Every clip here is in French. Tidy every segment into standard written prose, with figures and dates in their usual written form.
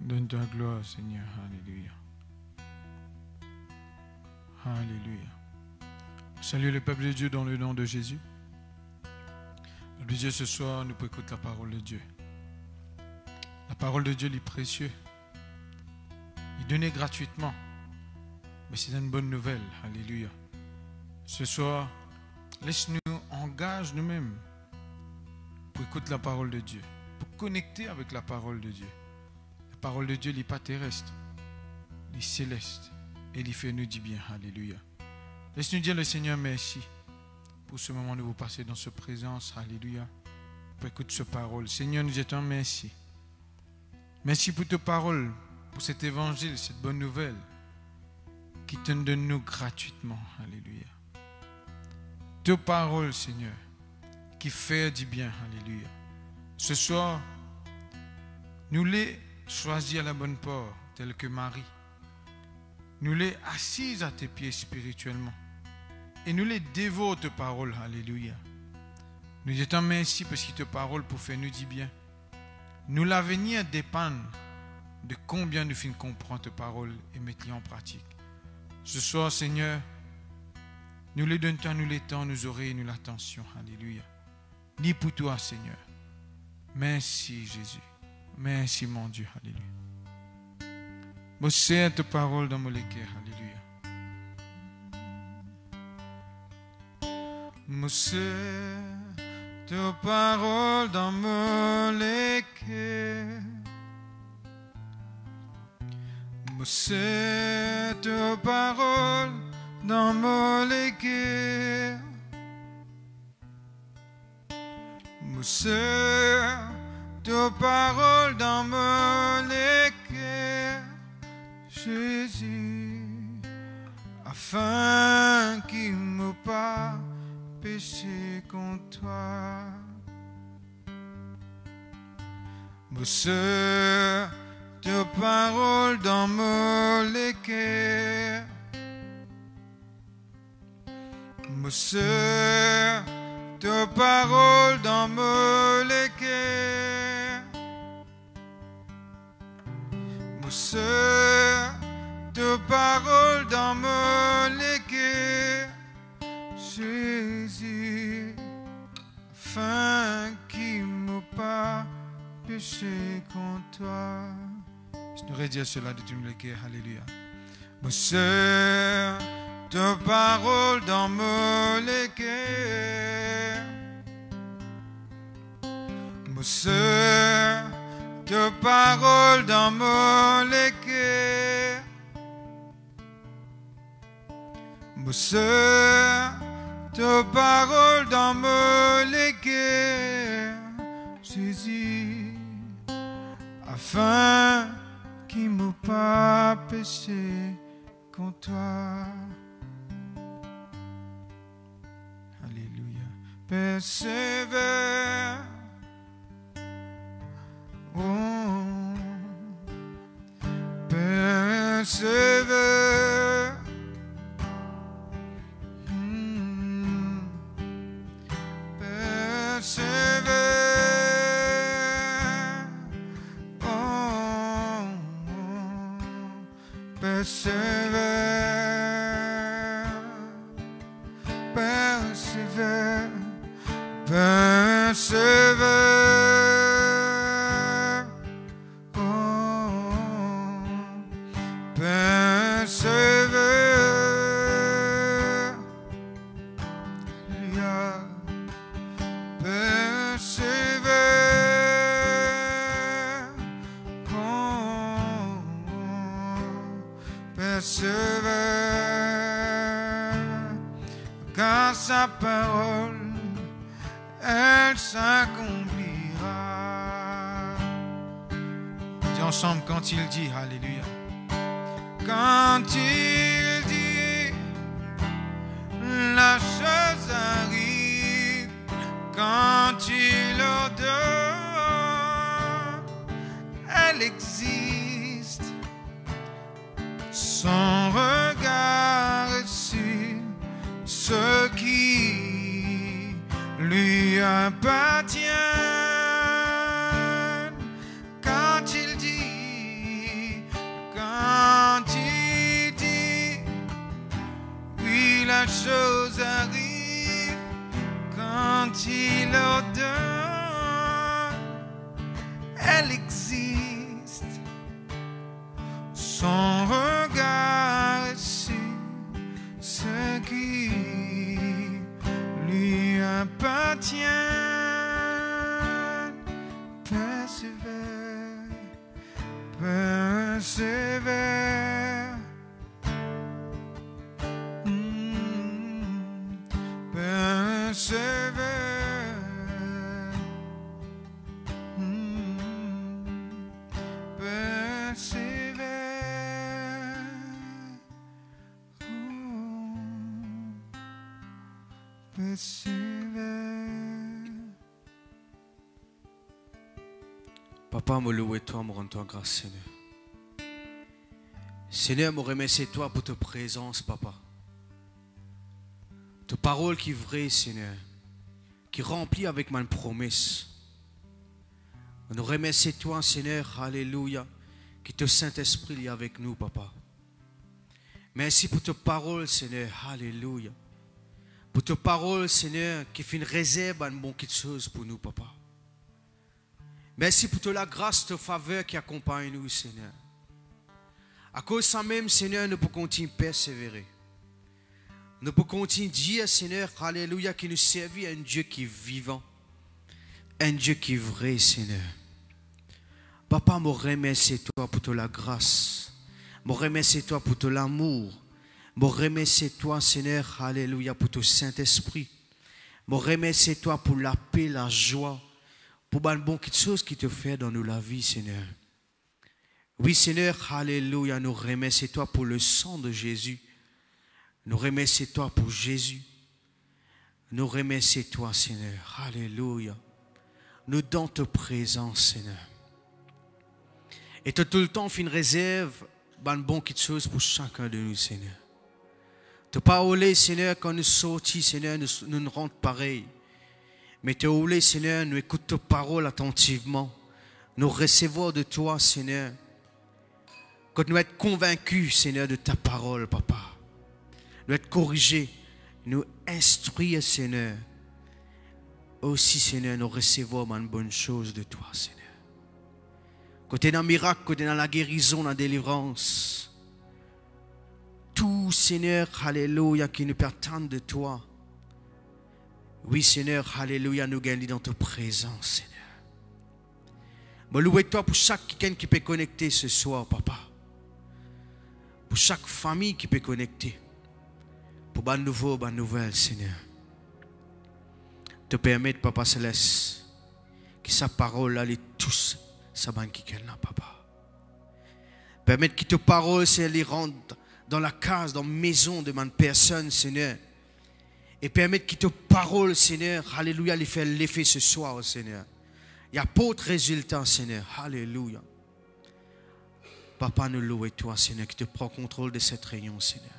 Donne ta gloire, Seigneur. Alléluia. Alléluia. Salut le peuple de Dieu dans le nom de Jésus. Le peuple de Dieu, ce soir, nous pouvons écouter la parole de Dieu. La parole de Dieu est précieuse. Il donnait gratuitement. Mais c'est une bonne nouvelle. Alléluia. Ce soir, laisse-nous engager nous-mêmes pour écouter la parole de Dieu, pour connecter avec la parole de Dieu. La parole de Dieu n'est pas terrestre, elle est céleste et il fait nous du bien. Alléluia. Laisse-nous dire le Seigneur merci pour ce moment où vous passez dans ce présence. Alléluia. Pour écouter cette parole. Seigneur, nous disons merci. Merci pour ta parole, pour cet évangile, cette bonne nouvelle qui te donne nous gratuitement. Alléluia. Ta parole, Seigneur, qui fait du bien. Alléluia. Ce soir, nous les choisis à la bonne porte, tel que Marie. Nous les assises à tes pieds spirituellement. Et nous les dévons ta parole. Alléluia. Nous disons merci parce que ta parole pour faire nous du bien. Nous l'avenir dépend de combien nous finissons comprendre ta parole et mettre en pratique. Ce soir, Seigneur, nous les donnons, nous les temps, nous oreilles, nous l'attention. Alléluia. Ni pour toi, Seigneur. Merci, Jésus. Merci, mon Dieu. Alléluia. Bon, c'est ta parole dans mon cœur. Alléluia. C'est ta parole dans mon cœur. C'est ta parole dans mon cœur. C'est ta parole dans mon cœur, Jésus, afin qu'il ne me pas péché contre toi. C'est ta parole dans mon cœur. C'est ta parole dans mon cœur. C'est ta parole dans mon cœur, Jésus, afin qu'il ne me pas péché contre toi. Je devrais dire cela de tout le cœur. Alléluia. C'est ta parole dans mon cœur. C'est ta parole dans mon cœur. C'est ta parole dans mon cœur, Jésus, afin qu'il ne me pas péché contre toi. Alléluia. Persévère. Oh, persévère. Persévère. Oh, persévère. Persévère. Persévère. Oh, persévère. Alléluia. Persévère. Oh, persévère. Car sa parole, elle s'accomplira. Dis ensemble quand il dit, alléluia. Quand il dit, la chose arrive. Quand il ordonne, elle existe. Son regard est sur ce qui lui appartient. Quand il dit chose arrive quand il ordonne. Elle existe. Son regard sur ce qui lui appartient. Persévère, persévère. Persévère. Persévère. Persévère. Papa, me louer toi, me rendre toi grâce, Seigneur. Seigneur, me remercie toi pour ta présence, Papa. Ta parole qui est vraie, Seigneur, qui remplit avec ma promesse. Nous remercions toi, Seigneur, alléluia, que ton Saint-Esprit est avec nous, Papa. Merci pour ta parole, Seigneur, alléluia. Pour ta parole, Seigneur, qui fait une réserve à une bonne chose pour nous, Papa. Merci pour toute la grâce, ta faveur qui accompagne nous, Seigneur. À cause de ça même, Seigneur, nous pouvons continuer à persévérer. Nous pouvons continuer à dire, Seigneur, alléluia, qui nous servit à un Dieu qui est vivant. Un Dieu qui est vrai, Seigneur. Papa, me remercie toi pour toute la grâce. Me remercie toi pour tout l'amour. Me remercie toi, Seigneur, alléluia, pour ton Saint-Esprit. Me remercie toi pour la paix, la joie, pour les bonnes choses qui te fait dans nous la vie, Seigneur. Oui, Seigneur, alléluia, nous remercions toi pour le sang de Jésus. Nous remercions toi pour Jésus. Nous remercions toi, Seigneur, alléluia. Nous dans ta présence, Seigneur. Et tu as tout le temps fait une réserve, une bonne chose pour chacun de nous, Seigneur. Tu pas oublié, Seigneur, quand nous sortis, Seigneur, nous nous rendons pareil. Mais tu as oublié, Seigneur, nous écoutons ta parole attentivement. Nous recevons de toi, Seigneur. Quand nous sommes convaincus, Seigneur, de ta parole, Papa. Nous être corrigés, nous instruire, Seigneur. Aussi, Seigneur, nous recevons une bonne chose de toi, Seigneur. Côté dans le miracle, côté dans la guérison, dans la délivrance. Tout, Seigneur, alléluia, qui nous pertient de toi. Oui, Seigneur, alléluia, nous gagnons dans ta présence, Seigneur. Je loue toi pour chacun qui peut connecter ce soir, Papa. Pour chaque famille qui peut connecter. Pour bonne nouvelle, Seigneur. Te permettre, Papa Céleste, que sa parole allait tous. Papa. Permettre que ta parole, Seigneur, les rentre dans la case, dans la maison de ma personne, Seigneur. Et permettre que ta parole, Seigneur, alléluia, les fait l'effet ce soir, Seigneur. Il n'y a pas de résultat, Seigneur. Alléluia. Papa, nous louons toi, Seigneur, qui te prend contrôle de cette réunion, Seigneur.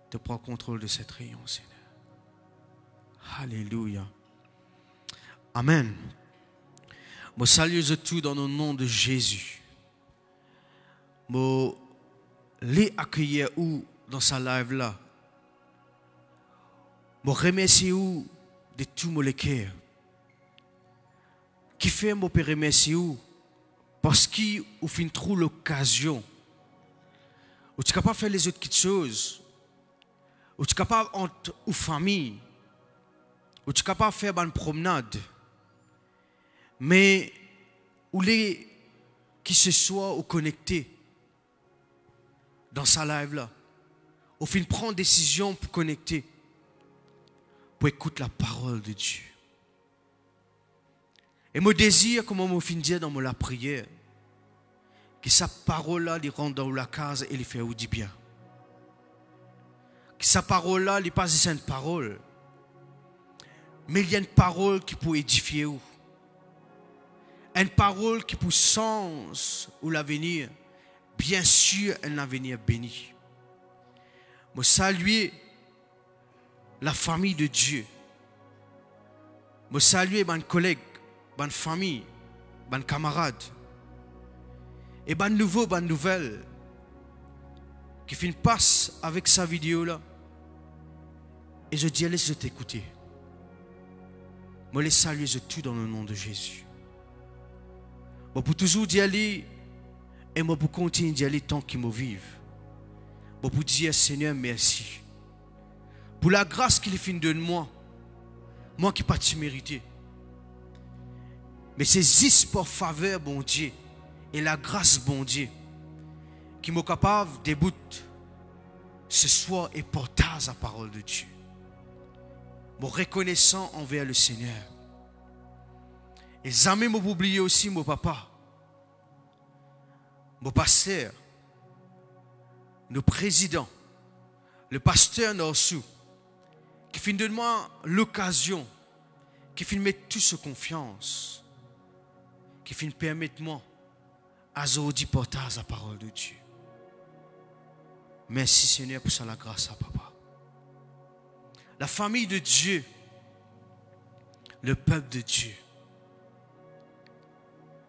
Te prend contrôle de cette réunion, Seigneur. Alléluia. Amen. Je salue tout dans le nom de Jésus. Je les accueillir où dans sa live là. Je remercie où de tout mon cœur. Qui fait mon remercier où parce qu'il fin trop l'occasion. Ou tu es capable de faire les autres choses. Ou tu es capable entre ou famille. Ou tu es capable de faire une promenade. Mais, où les qui se soient ou connectés dans sa live là, au fin prendre décision pour connecter, pour écouter la parole de Dieu. Et mon désir, comme on fin dire dans la prière, que sa parole là, il rentre dans la case et il fait du bien. Que sa parole là, il passe une parole, mais il y a une parole qui peut édifier vous. Une parole qui pour sens ou l'avenir, bien sûr, un avenir béni. Je salue la famille de Dieu. Je salue mes collègues, mes famille, mes camarades. Et mes nouveaux, mes nouvelles, qui finissent passe avec sa vidéo là, Et je dis, laisse t'écouter. Moi, les saluer, je tue dans le nom de Jésus. Moi, pour toujours d'y aller, et moi, pour continuer d'y aller tant qu'il me vive. Moi, pour dire, Seigneur, merci. Pour la grâce qu'il fait de moi, moi qui n'ai pas mérité. Mais c'est juste pour faveur, bon Dieu, et la grâce, bon Dieu, qui m'est capable de bout ce soir et porter la parole de Dieu. Mon reconnaissant envers le Seigneur. Et jamais m'oublier aussi mon papa, mon pasteur, le président, le pasteur Norsou, qui fait de moi l'occasion, qui fait mettre toute sa confiance, qui fait permettre moi à aujourd'hui porter la parole de Dieu. Merci Seigneur pour ça la grâce à papa. La famille de Dieu, le peuple de Dieu.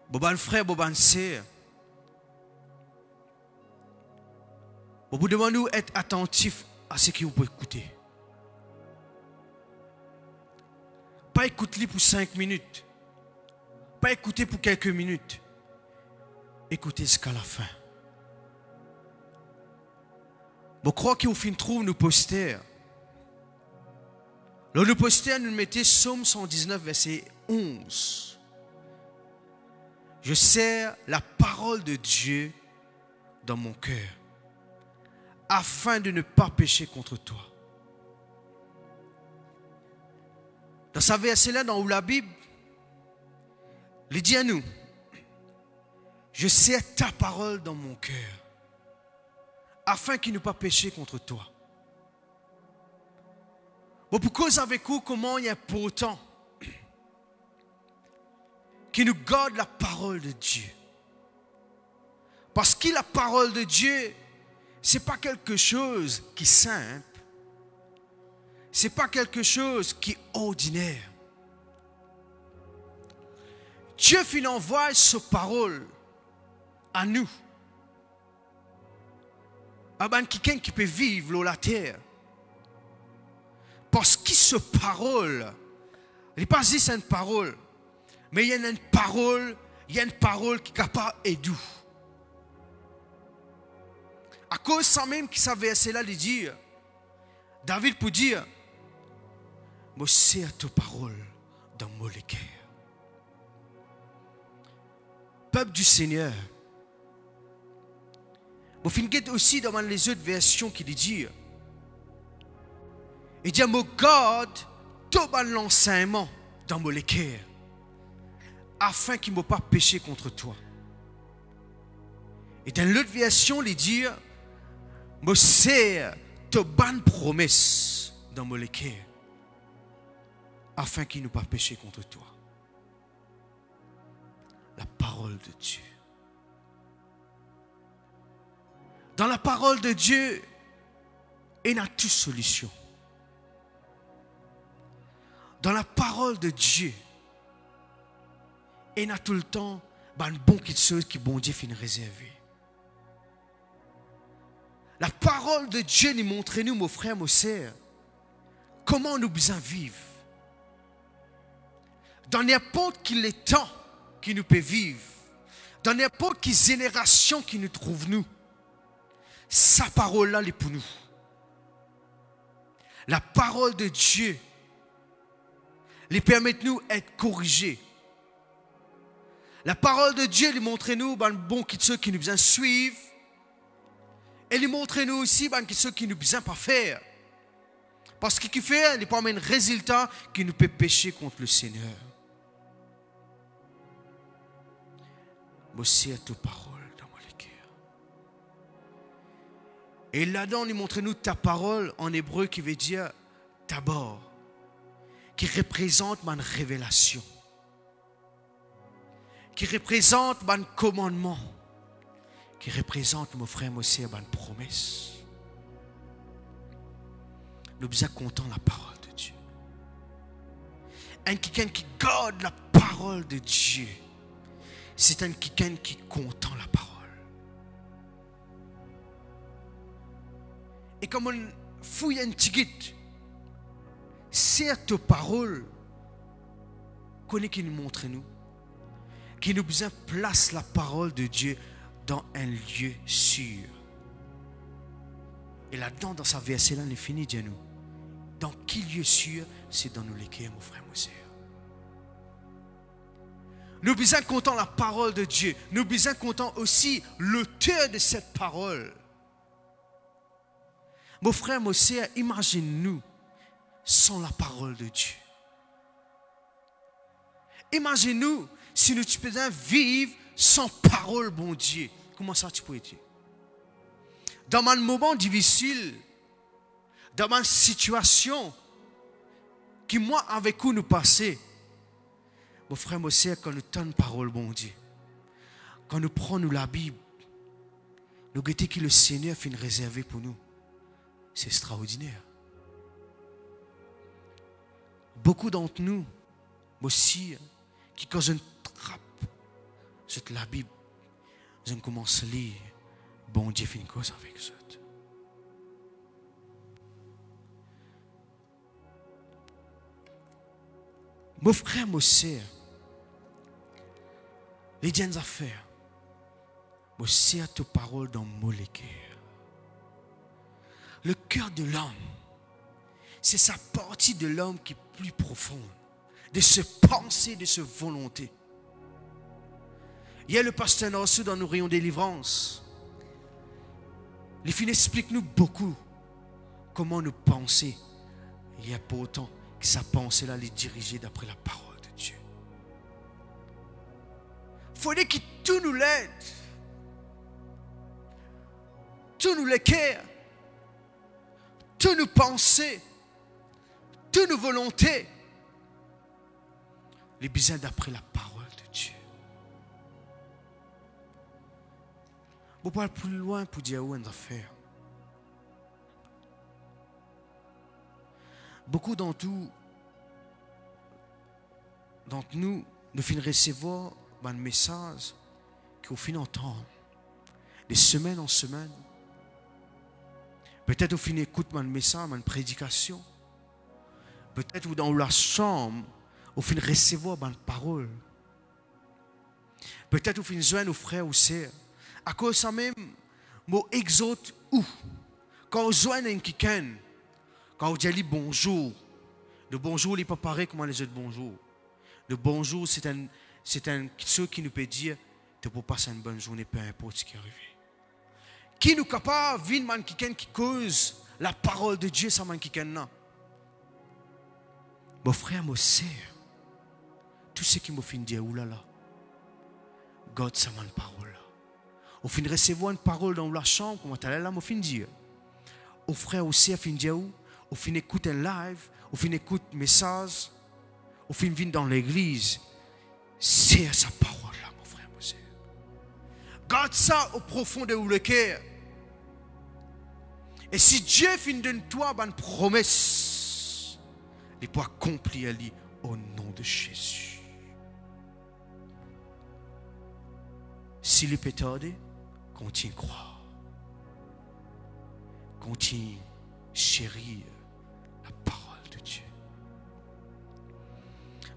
Boban frère, boban sœur. Vous devez nous être attentifs à ce que vous pouvez écouter. Pas écouter pour 5 minutes. Pas écouter pour quelques minutes. Écoutez jusqu'à la fin. Je crois qu'au fin trouve nos posters. Dans le poster, nous mettons Psaume 119, verset 11. Je serre la parole de Dieu dans mon cœur, afin de ne pas pécher contre toi. Dans sa verset-là, dans la Bible, il dit à nous, je serre ta parole dans mon cœur, afin qu'il ne pas pécher contre toi. Bon, pour cause avec vous, comment il est important qui nous garde la parole de Dieu. Parce que la parole de Dieu, ce n'est pas quelque chose qui est simple. Ce n'est pas quelque chose qui est ordinaire. Dieu envoie sa parole à nous. À quelqu'un qui peut vivre sur la terre. Parce que cette parole, il n'est pas juste une parole, mais il y a une parole qui est capable d'aider. À cause sans même qu'il savait cela de dire, David peut dire, moi serre ta parole dans mon cœur. Peuple du Seigneur, vous finissez aussi dans les autres versions qui disent, il dit, me garde tout l'enseignement dans mon cœur, afin qu'il ne m'ait pas péché contre toi. Et dans l'autre version, il dit, me serre tes bonnes promesses dans mon cœur, afin qu'il ne pas péché contre toi. La parole de Dieu. Dans la parole de Dieu, il y a toute solution. Dans la parole de Dieu, il y a tout le temps une bonne chose qui bon Dieu finit réservé. La parole de Dieu nous montre, nous, mes frères, mes sœurs, comment nous besoin vivre. Dans n'importe quel temps qui nous peut vivre, dans n'importe quelle génération qui nous trouve nous, sa parole-là est pour nous. La parole de Dieu les permet de nous être corrigés. La parole de Dieu lui montre nous bon ceux qui nous besoin suivre. Et lui montre nous aussi ceux qui nous besoin pas faire. Parce que ce qu'il fait, il peut amener un résultat qui nous peut pécher contre le Seigneur. Voici à ta parole dans mon cœur. Et là-dedans, il montre nous ta parole en hébreu qui veut dire d'abord, qui représente ma révélation, qui représente mon commandement, qui représente mon frère, mon sœur, ma promesse. Nous sommes contents de la parole de Dieu. Un quelqu'un qui garde la parole de Dieu, c'est un quelqu'un qui est content de la parole. Et comme on fouille un petit guide, c'est ta parole qui nous montre nous, qui nous besoin place la parole de Dieu dans un lieu sûr. Et là-dedans, dans sa verset là, il finit Dieu nous. Dans quel lieu sûr? C'est dans nos l'équerre, mon frère, mon sœur. Nous besoin comptant la parole de Dieu. Nous besoin comptant aussi l'auteur de cette parole. Mon frère, mon sœur, imagine-nous sans la parole de Dieu. Imagine-nous si nous pouvions vivre sans parole, bon Dieu. Comment ça tu peux dire? Dans un moment difficile, dans une situation qui, moi, avec où nous passer, mon frère, mon sœur, quand nous tenons parole, bon Dieu, quand nous prenons la Bible, nous guettons que le Seigneur fait réserver pour nous. C'est extraordinaire. Beaucoup d'entre nous, moi aussi, qui quand je trappe la Bible, je commence à lire, bon Dieu fait une cause avec ça. Mon frère, mon sœur, les diennes affaires, mon sœur, tes paroles dans mon cœur. Le cœur de l'homme, c'est sa partie de l'homme qui est plus profonde, de se penser, de se volonté. Hier, le pasteur Nassau, dans nos rayons de délivrance, les filles expliquent-nous beaucoup comment nous penser. Il y a pas autant que sa pensée-là les diriger d'après la parole de Dieu. Il faudrait que tout nous l'aide. Tout nous l'équerre. Tout nous penser. Toutes nos volontés. Les besoins d'après la parole de Dieu. On parle plus loin pour dire où on doit faire. Beaucoup d'entre nous, nous finissons recevoir un message qu'on finit entendre de semaine en semaine. Peut-être au fin écoute un message, une prédication. Peut-être dans la chambre, au fin recevoir une parole. Peut-être au fin joindre nos frères ou sœurs. À cause de ça même, moi exhorte où? Quand on joint un quelqu'un, quand on dit bonjour, le bonjour n'est pas pareil comme les autres bonjours. Le bonjour, c'est ce qui nous peut dire tu peux passer une bonne journée, peu importe ce qui est arrivé. Qui nous capable de vivre quelqu'un qui cause la parole de Dieu sans quelqu'un? Mon frère, mon sœur, tout ce qui m'a fait dire, oulala, God, ça m'a une parole. Au fin de recevoir une parole dans la chambre, comment tu là, m'a fait dire. Au frère, au sœur, fin dire où? Au fin d'écouter un live, au fin d'écouter un message, au fin de venir dans l'église, c'est sa parole là, mon frère, mon sœur. Garde ça au profond de le cœur. Et si Dieu finit de toi une promesse, il peut accomplir au nom de Jésus. S'il peut tarder, continue à croire. Continue à chérir la parole de Dieu.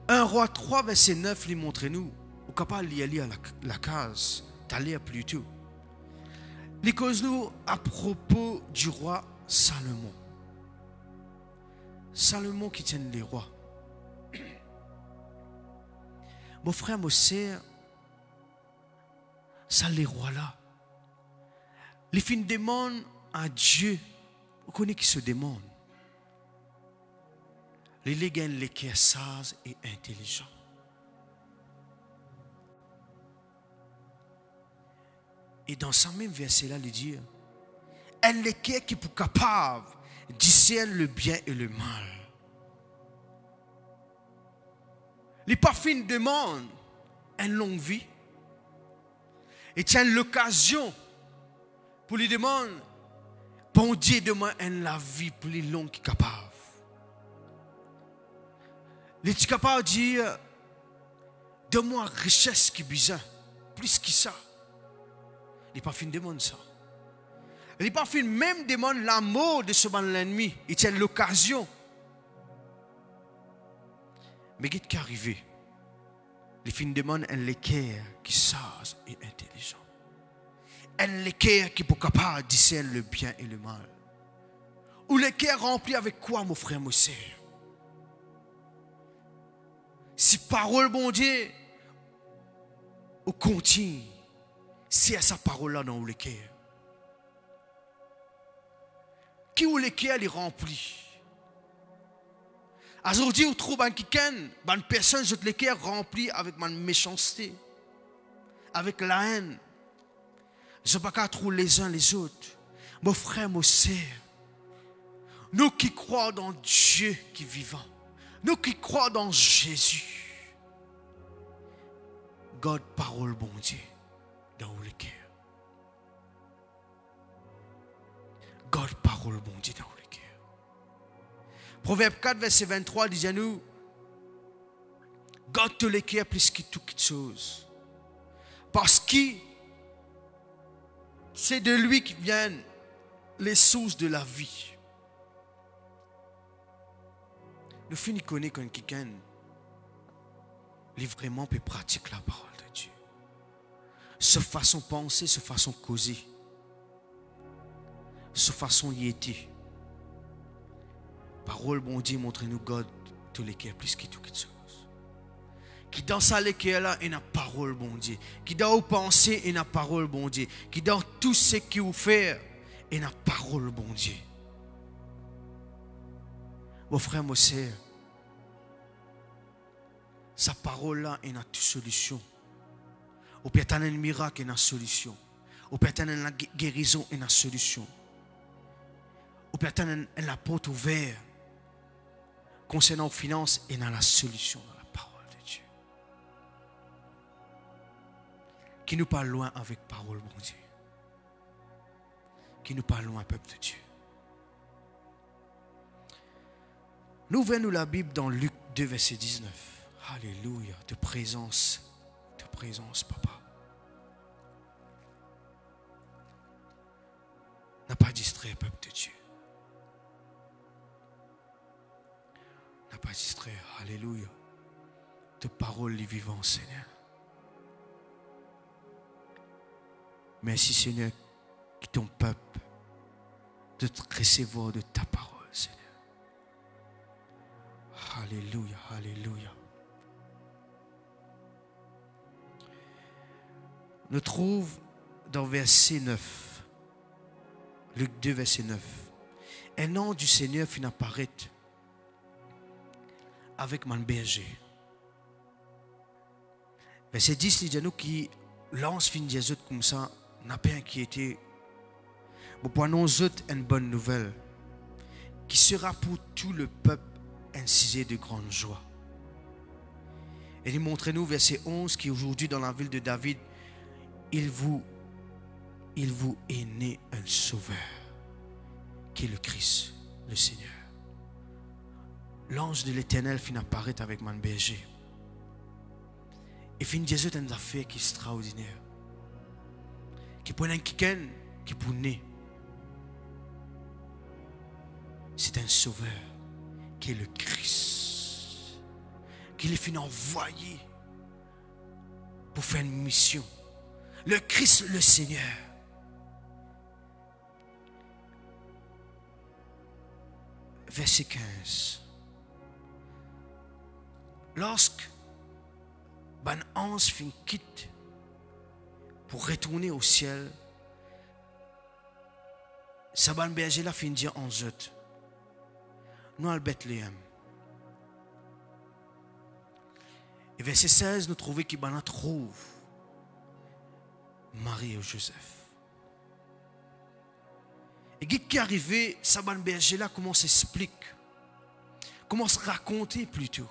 1 Roi 3, verset 9, il montre-nous, au capable d'y aller à la case, d'aller plus tôt. Il cause-nous à propos du roi Salomon. Salomon qui tient les rois. Mon frère, mon sœur, ça les rois là. Les fins demandent à Dieu. Vous connaissez qui se demande. Les légans, les qui sont sages et intelligents. Et dans ce même verset-là, il dit, elle est qui est capable de discerner le bien et le mal. Les parfums demandent une longue vie. Et tiennent l'occasion pour lui demander, bon Dieu demande la vie pour les longs qui sont capables. Les qui sont capables de dire, donne-moi richesse qui est besoin, plus que ça. Les parfums demandent ça. Les parfums même demandent l'amour de ce bon l'ennemi. Ils tiennent l'occasion Mais qu'est-ce qui est arrivé? Les filles demandent un l'équerre qui sage et intelligent. Un l'équerre qui est capable de discerner le bien et le mal. Ou l'équerre rempli avec quoi, mon frère, mon sœur? Si parole, bon Dieu, on continue, c'est à sa parole-là dans l'équerre. Qui ou l'équerre est rempli? Aujourd'hui, on trouve une personne qui est remplie avec ma méchanceté, avec la haine. Je ne sais pas trouver les uns les autres. Mon frère, mon sœur, nous qui croyons dans Dieu qui est vivant, nous qui croyons dans Jésus, garde parole, bon Dieu, dans le cœur. Garde parole, bon Dieu, dans le cœur. Proverbe 4, verset 23 dit à nous, garde tout le cœur plus que toute chose. Parce que c'est de lui qui viennent les sources de la vie. Nous finissons de connaître quand quelqu'un vraiment peut pratiquer la parole de Dieu. Sa façon de penser, sa façon de causer, sa façon d'y être. Parole, bon Dieu, montre-nous God tous les cœurs plus que toute chose. Qui dans sa cœur là, il y a parole, bon Dieu. Qui dans vos pensées, il y a parole, bon Dieu. Qui dans tout ce qui vous fait, il y a parole, bon Dieu. Mon frère, mon sœur, sa parole là, il y a toute solution. Au peut un miracle, il y a une solution. Au peut une guérison, il y a une solution. Au peut la porte ouverte. Concernant les finances, il y a la solution dans la parole de Dieu. Qui nous parle loin avec parole, bon Dieu. Qui nous parle loin, peuple de Dieu. Nous ouvrons la Bible dans Luc 2, verset 19. Alléluia, de présence, papa. N'a pas distrait, peuple de Dieu. N'a pas distrait, alléluia. De paroles les vivants, Seigneur. Merci, Seigneur, que ton peuple de te recevoir de ta parole, Seigneur. Alléluia, alléluia. Nous trouvons dans verset 9, Luc 2, verset 9, un ange du Seigneur finit apparaître avec mon berger. Verset 10, il dit à nous qui lance fin des autres comme ça, n'a pas inquiété. Bon, pour nous autres, une bonne nouvelle qui sera pour tout le peuple un sujet de grande joie. Et il montre-nous verset 11 qui aujourd'hui dans la ville de David, il vous est né un sauveur qui est le Christ, le Seigneur. L'ange de l'Éternel finit apparaître avec mon berger. Et finit Jésus une affaire qui est extraordinaire. Qui pour un quelqu'un qui pour né. C'est un sauveur qui est le Christ. Qui est fini envoyé pour faire une mission. Le Christ, le Seigneur. Verset 15. Lorsque Ben Hans fin quitte pour retourner au ciel, Saban berger là fin dire en zot. Nous à Bethléem. Et verset 16, nous trouvons qu'il trouve Marie et Joseph. Et qui est arrivé, Saban berger là, comment s'explique, comment se raconter plutôt,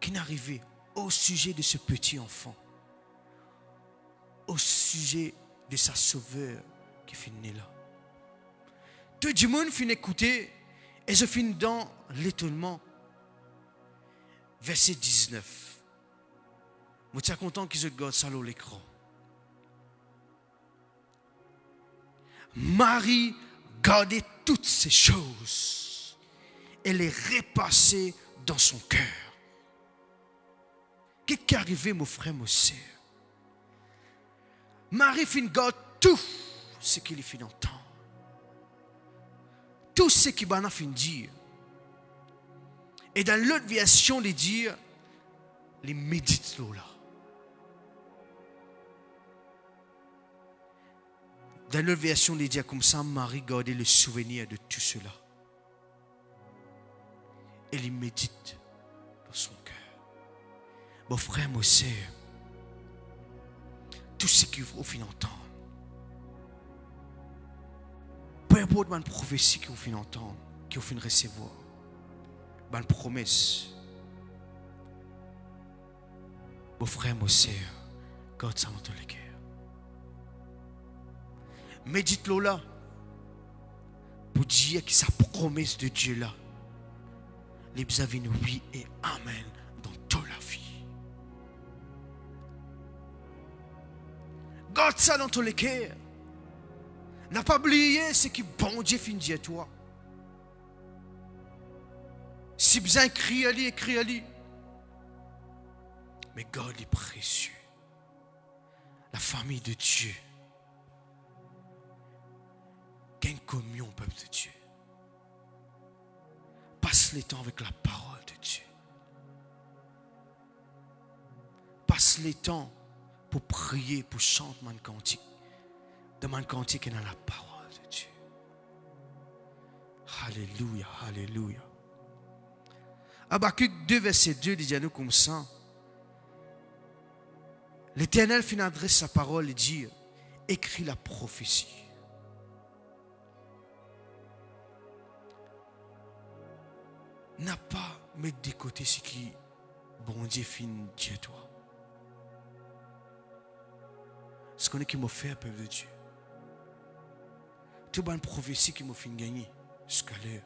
qui est arrivé au sujet de ce petit enfant, au sujet de sa sauveur qui finit né là. Tout le monde finit écouter et je finis dans l'étonnement. Verset 19. Je suis content qu'ils se gardent ça à l'écran. Marie gardait toutes ces choses et les repassait dans son cœur. Qu'est-ce qui est arrivé, mon frère, mon sœur? Marie fin garde tout ce qu'il fin entendre. Tout ce qu'il va fin dire. Et dans l'autre version, il dit, les médite là. Dans l'autre version, il dit comme ça, Marie gardait le souvenir de tout cela. Et il médite dans son cœur. Mon frère, mon sœur, tout ce qu'il faut fin entendre. Peu importe la prophétie qu'il faut fin entendre, qu'il faut fin recevoir. Une promesse. Mon frère, mon sœur, garde ça dans ton cœur. Médite-le là. Pour dire que sa promesse de Dieu là, les besoins oui et amen dans toute la vie. Garde ça dans ton cœur. N'a pas oublié ce que bon Dieu finit dire à toi. Si besoin écris à lui, écris à lui. Mais garde les précieux. La famille de Dieu. Gagne communion au peuple de Dieu. Passe le temps avec la parole de Dieu. Passe le temps pour prier, pour chanter mon cantique. De mon cantique et dans la parole de Dieu. Alléluia, alléluia. Habakkuk 2, verset 2, dit à nous comme ça. L'Éternel fin adresse sa parole et dit, écris la prophétie. N'a pas mettre de côté ce qui, bon Dieu, fin dit à toi. Ce qu'on est qui m'a fait, peuple de Dieu. Toute bonne prophétie qui m'a fait gagner, jusqu'à l'heure,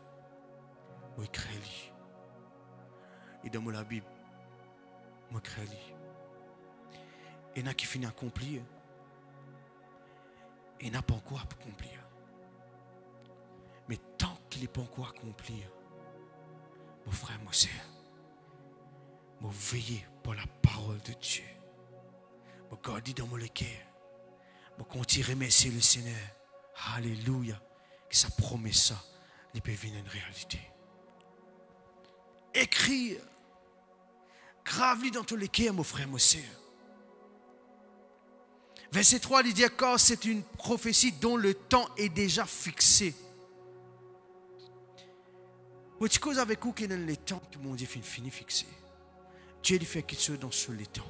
moi, écris. Et dans la Bible, moi, écris. Et il y en a qui finit à accomplir. Et il n'a pas encore accompli. Mais tant qu'il n'est pas encore accompli, mon frère, mon sœur, moi veiller pour la parole de Dieu. Moi garder dans mon cœur. Moi continuer à remercier le Seigneur. Alléluia. Que sa promesse, ça, il peut venir une réalité. Écrire. Grave-le dans tous les cœurs, mon frère, mon sœur. Verset 3, il dit car c'est une prophétie dont le temps est déjà fixé. Vous dites cause avec vous qui est dans les temps que mon Dieu finit fixé. Dieu lui fait quelque chose dans ce les temps.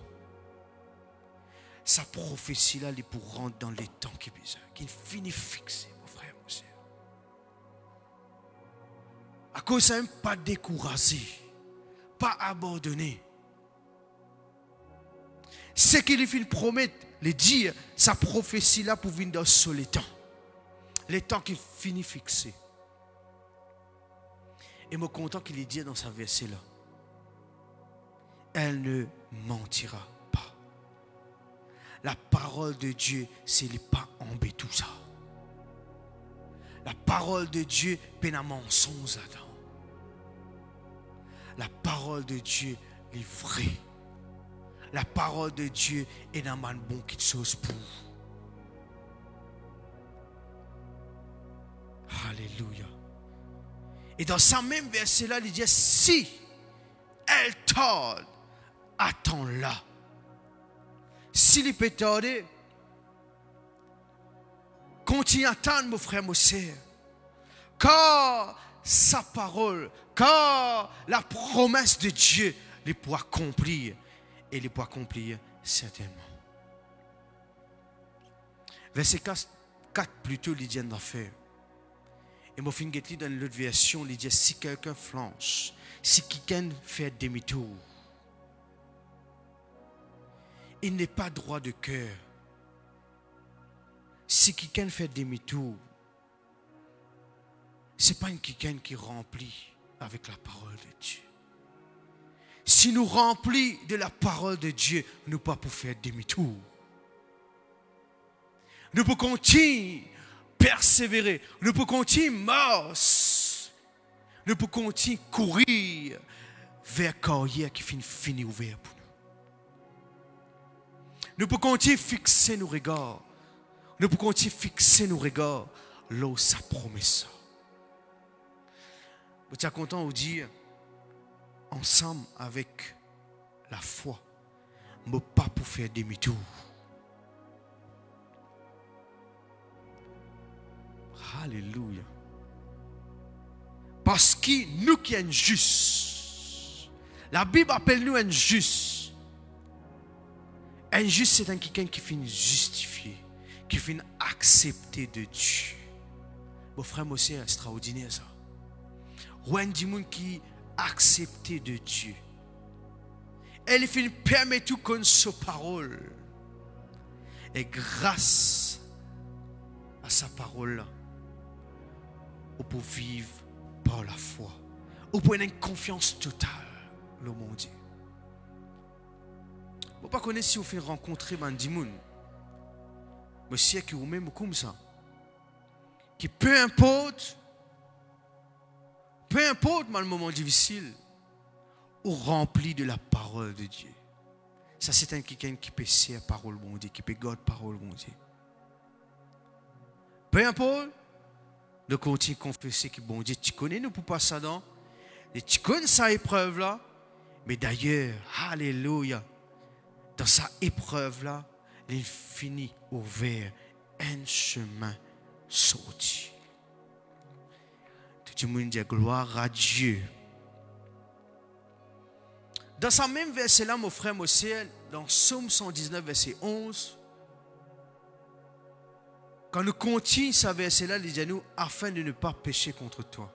Sa prophétie là, il est pour rentrer dans les temps qui besoin, qui finit fixé, mon frère, mon sœur. À cause ça même pas découragé, pas abandonné. Ce qu'il lui promet, le dire, sa prophétie là pour venir dans ce les temps qui finit fixé. Et me content qu'il ait dit dans sa verset là. Elle ne mentira pas. La parole de Dieu, c'est n'est pas embêté tout ça. La parole de Dieu, peine à mensonge là-dedans. La parole de Dieu est vraie. La parole de Dieu est dans un bon quelque chose pour. Alléluia. Et dans ce même verset-là, il dit, si elle tarde, attends-la. S'il peut tarder, continue à attendre, mon frère, mon sœur. Car sa parole, car la promesse de Dieu, il pourra accomplir. Et il pourra accomplir certainement. Verset 4 plutôt, il dit en faire. Et mon fin dans l'autre version, il dit si quelqu'un flanche, si quelqu'un fait demi-tour, il n'est pas droit de cœur. Si quelqu'un fait demi-tour, ce n'est pas une quelqu'un qui remplit avec la parole de Dieu. Si nous remplis de la parole de Dieu, nous ne pouvons pas faire demi-tour. Nous pouvons continuer persévérer. Nous pouvons continuer marcher. Nous pouvons continuer courir vers carrière qui finit ouvert pour nous. Nous pouvons continuer à fixer nos regards. Nous pouvons continuer à fixer nos regards là où ça promet ça. Vous êtes content de dire, ensemble avec la foi, mais pas pour faire demi-tour. Alléluia. Parce que nous qui sommes justes, la Bible appelle nous injustes. Injuste, c'est quelqu'un qui finit justifié, qui finit accepté de Dieu. Mon frère, moi, c'est extraordinaire ça. Ou un démon qui accepté de Dieu. Elle finit permet tout qu'on sa parole. Et grâce à sa parole, on peut vivre par la foi. On peut avoir une confiance totale, le mon Dieu. On ne pas connaître si on fait rencontrer un démon. Mais si vous même comme ça, qui peu importe dans le moment difficile, ou rempli de la parole de Dieu. Ça, c'est un quelqu'un qui peut faire la parole de Dieu, qui peut garder la parole de Dieu. Peu importe, nous continuons à confesser que bon Dieu, tu connais nous pour pas ça dans, et tu connais sa épreuve là, mais d'ailleurs, alléluia, dans sa épreuve là, il finit ouvert un chemin sorti. Tout le monde dit gloire à Dieu. Dans ce même verset-là, mon frère, mon ciel, dans Psaume 119, verset 11, quand nous continuons ce verset-là, il dit à nous, afin de ne pas pécher contre toi.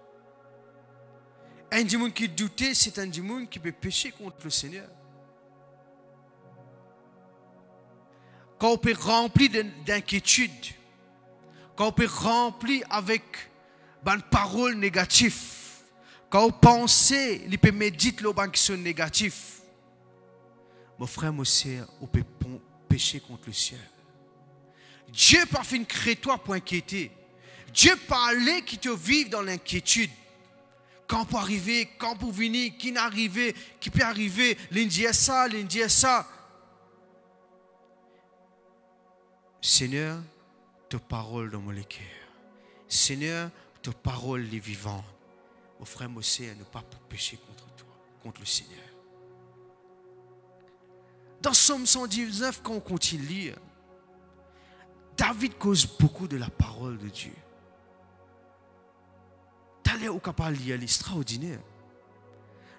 Un démon qui doutait, c'est un démon qui peut pécher contre le Seigneur. Quand on peut remplir d'inquiétude, quand on peut remplir avec une parole négative, quand on pense, il peut méditer les qui sont négatifs. Mon frère, mon sœur, on peut pécher contre le ciel. Dieu pas fait une créatoire pour inquiéter. Dieu parlait qui te vive dans l'inquiétude. Quand pour arriver, quand pour venir, qui n'arrive, qui peut arriver, l'Indien ça, l'Indien ça. Seigneur, ta parole dans mon cœur. Seigneur, ta parole est vivante. Mon frère, mon sœur, ne pas pour pécher contre toi, contre le Seigneur. Dans Psaume 119, quand on continue à lire, David cause beaucoup de la parole de Dieu. T'allais au capable de lire l'extraordinaire.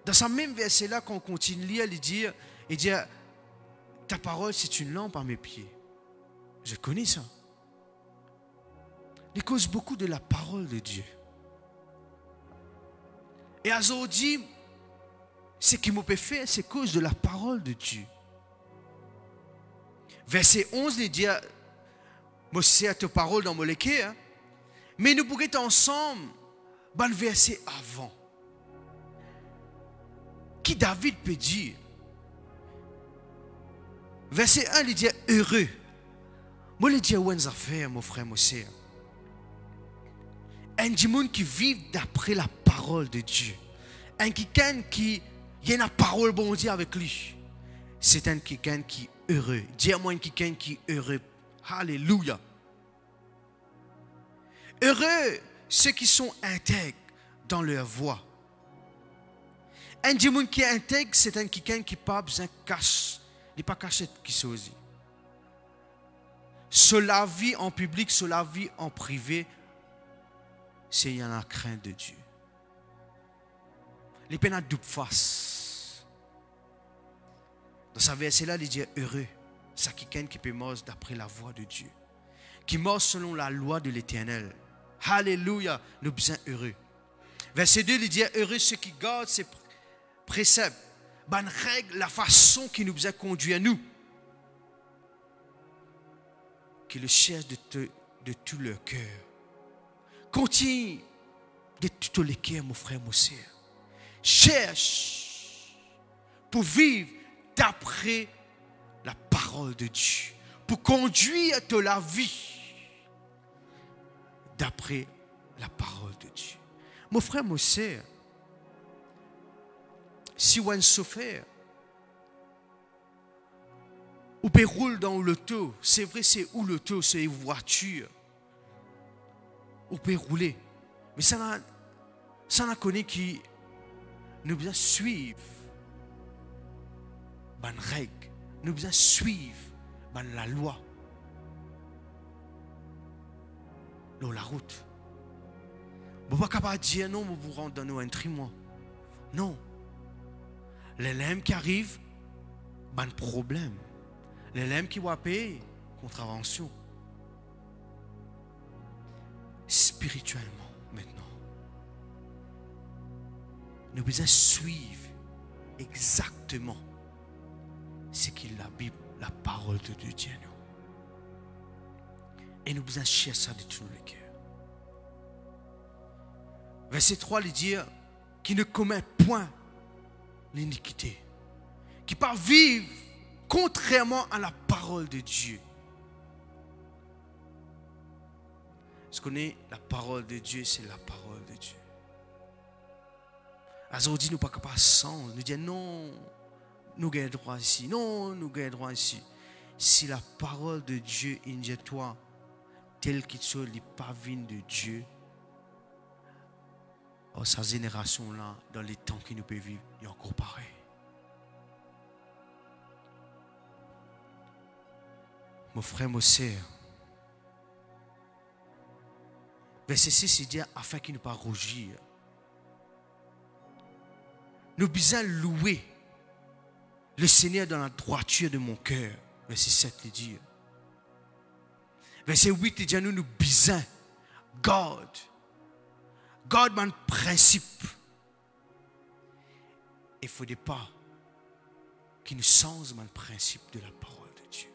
Dans ce même verset-là, quand on continue à lire, il dit, ta parole, c'est une lampe à mes pieds. Je connais ça. Il cause beaucoup de la parole de Dieu. Et aujourd'hui, ce qui me peut faire, c'est cause de la parole de Dieu. Verset 11, il dit, moi c'est ta parole dans mon cœur, mais nous pourrions être ensemble dans le verset avant. Qui David peut dire? Verset 1, il dit heureux. Moi, je dis à une affaire, mon frère, mon sœur. Un démon qui vit d'après la parole de Dieu. Un quelqu'un qui a une parole bon Dieu avec lui. C'est un quelqu'un qui est heureux. Dis-moi un quelqu'un qui est heureux. Alléluia. Heureux ceux qui sont intègres dans leur voie. Un démon qui est intègre, c'est un quelqu'un qui n'a pas besoin de cache. Il n'est pas caché qui s'ose. Sur la vie en public, sur la vie en privé, c'est il y a la crainte de Dieu. Les peines à double face. Dans ce verset-là, il dit heureux. C'est quelqu'un qui peut mourir d'après la voix de Dieu. Qui meurt selon la loi de l'Éternel. Alléluia, nous sommes heureux. Verset 2, il dit heureux ceux qui gardent ses préceptes. Bonne règle, la façon qui nous a conduit à nous. Qui le cherche de tout leur cœur. Continue de tout le cœur, mon frère, mon sœur. Cherche pour vivre d'après la parole de Dieu. Pour conduire de la vie d'après la parole de Dieu. Mon frère, mon sœur, si on chauffeur, ou peut rouler dans l'auto, c'est vrai, c'est où l'auto, c'est une voiture. Ou peut rouler. Mais ça n'a connu qui nous besoin suivre les règles, nous besoin suivre la loi, la route. Vous ne pouvez pas dire non, vous rentrez dans un trimois. Non. Les lames qui arrivent, un problème. Les lames qui vont payer, contravention. Spirituellement, maintenant, nous devons suivre exactement ce qu'il la Bible, la parole de Dieu. Et nous devons chercher ça de tout le cœur. Verset 3, il dit qui ne commet point l'iniquité, qui part vivre contrairement à la parole de Dieu. Parce qu'on est la parole de Dieu, c'est la parole de Dieu. Aujourd'hui, nous ne sommes pas capables de sens. Nous disons non, nous gagnons droit ici. Non, nous gagnons droit ici. Si la parole de Dieu est toi, tel qu'il soit, les pavines de Dieu, oh, sa génération-là, dans les temps que nous pouvons vivre, il y a encore pareil. Mon frère, mon sœur, verset 6, il dit afin qu'il ne pas rougir. Nous devons louer le Seigneur dans la droiture de mon cœur. Verset 7, il dit. Verset 8, il dit nous devons God mon principe. Il ne faudrait pas qu'il nous change mon principe de la parole de Dieu.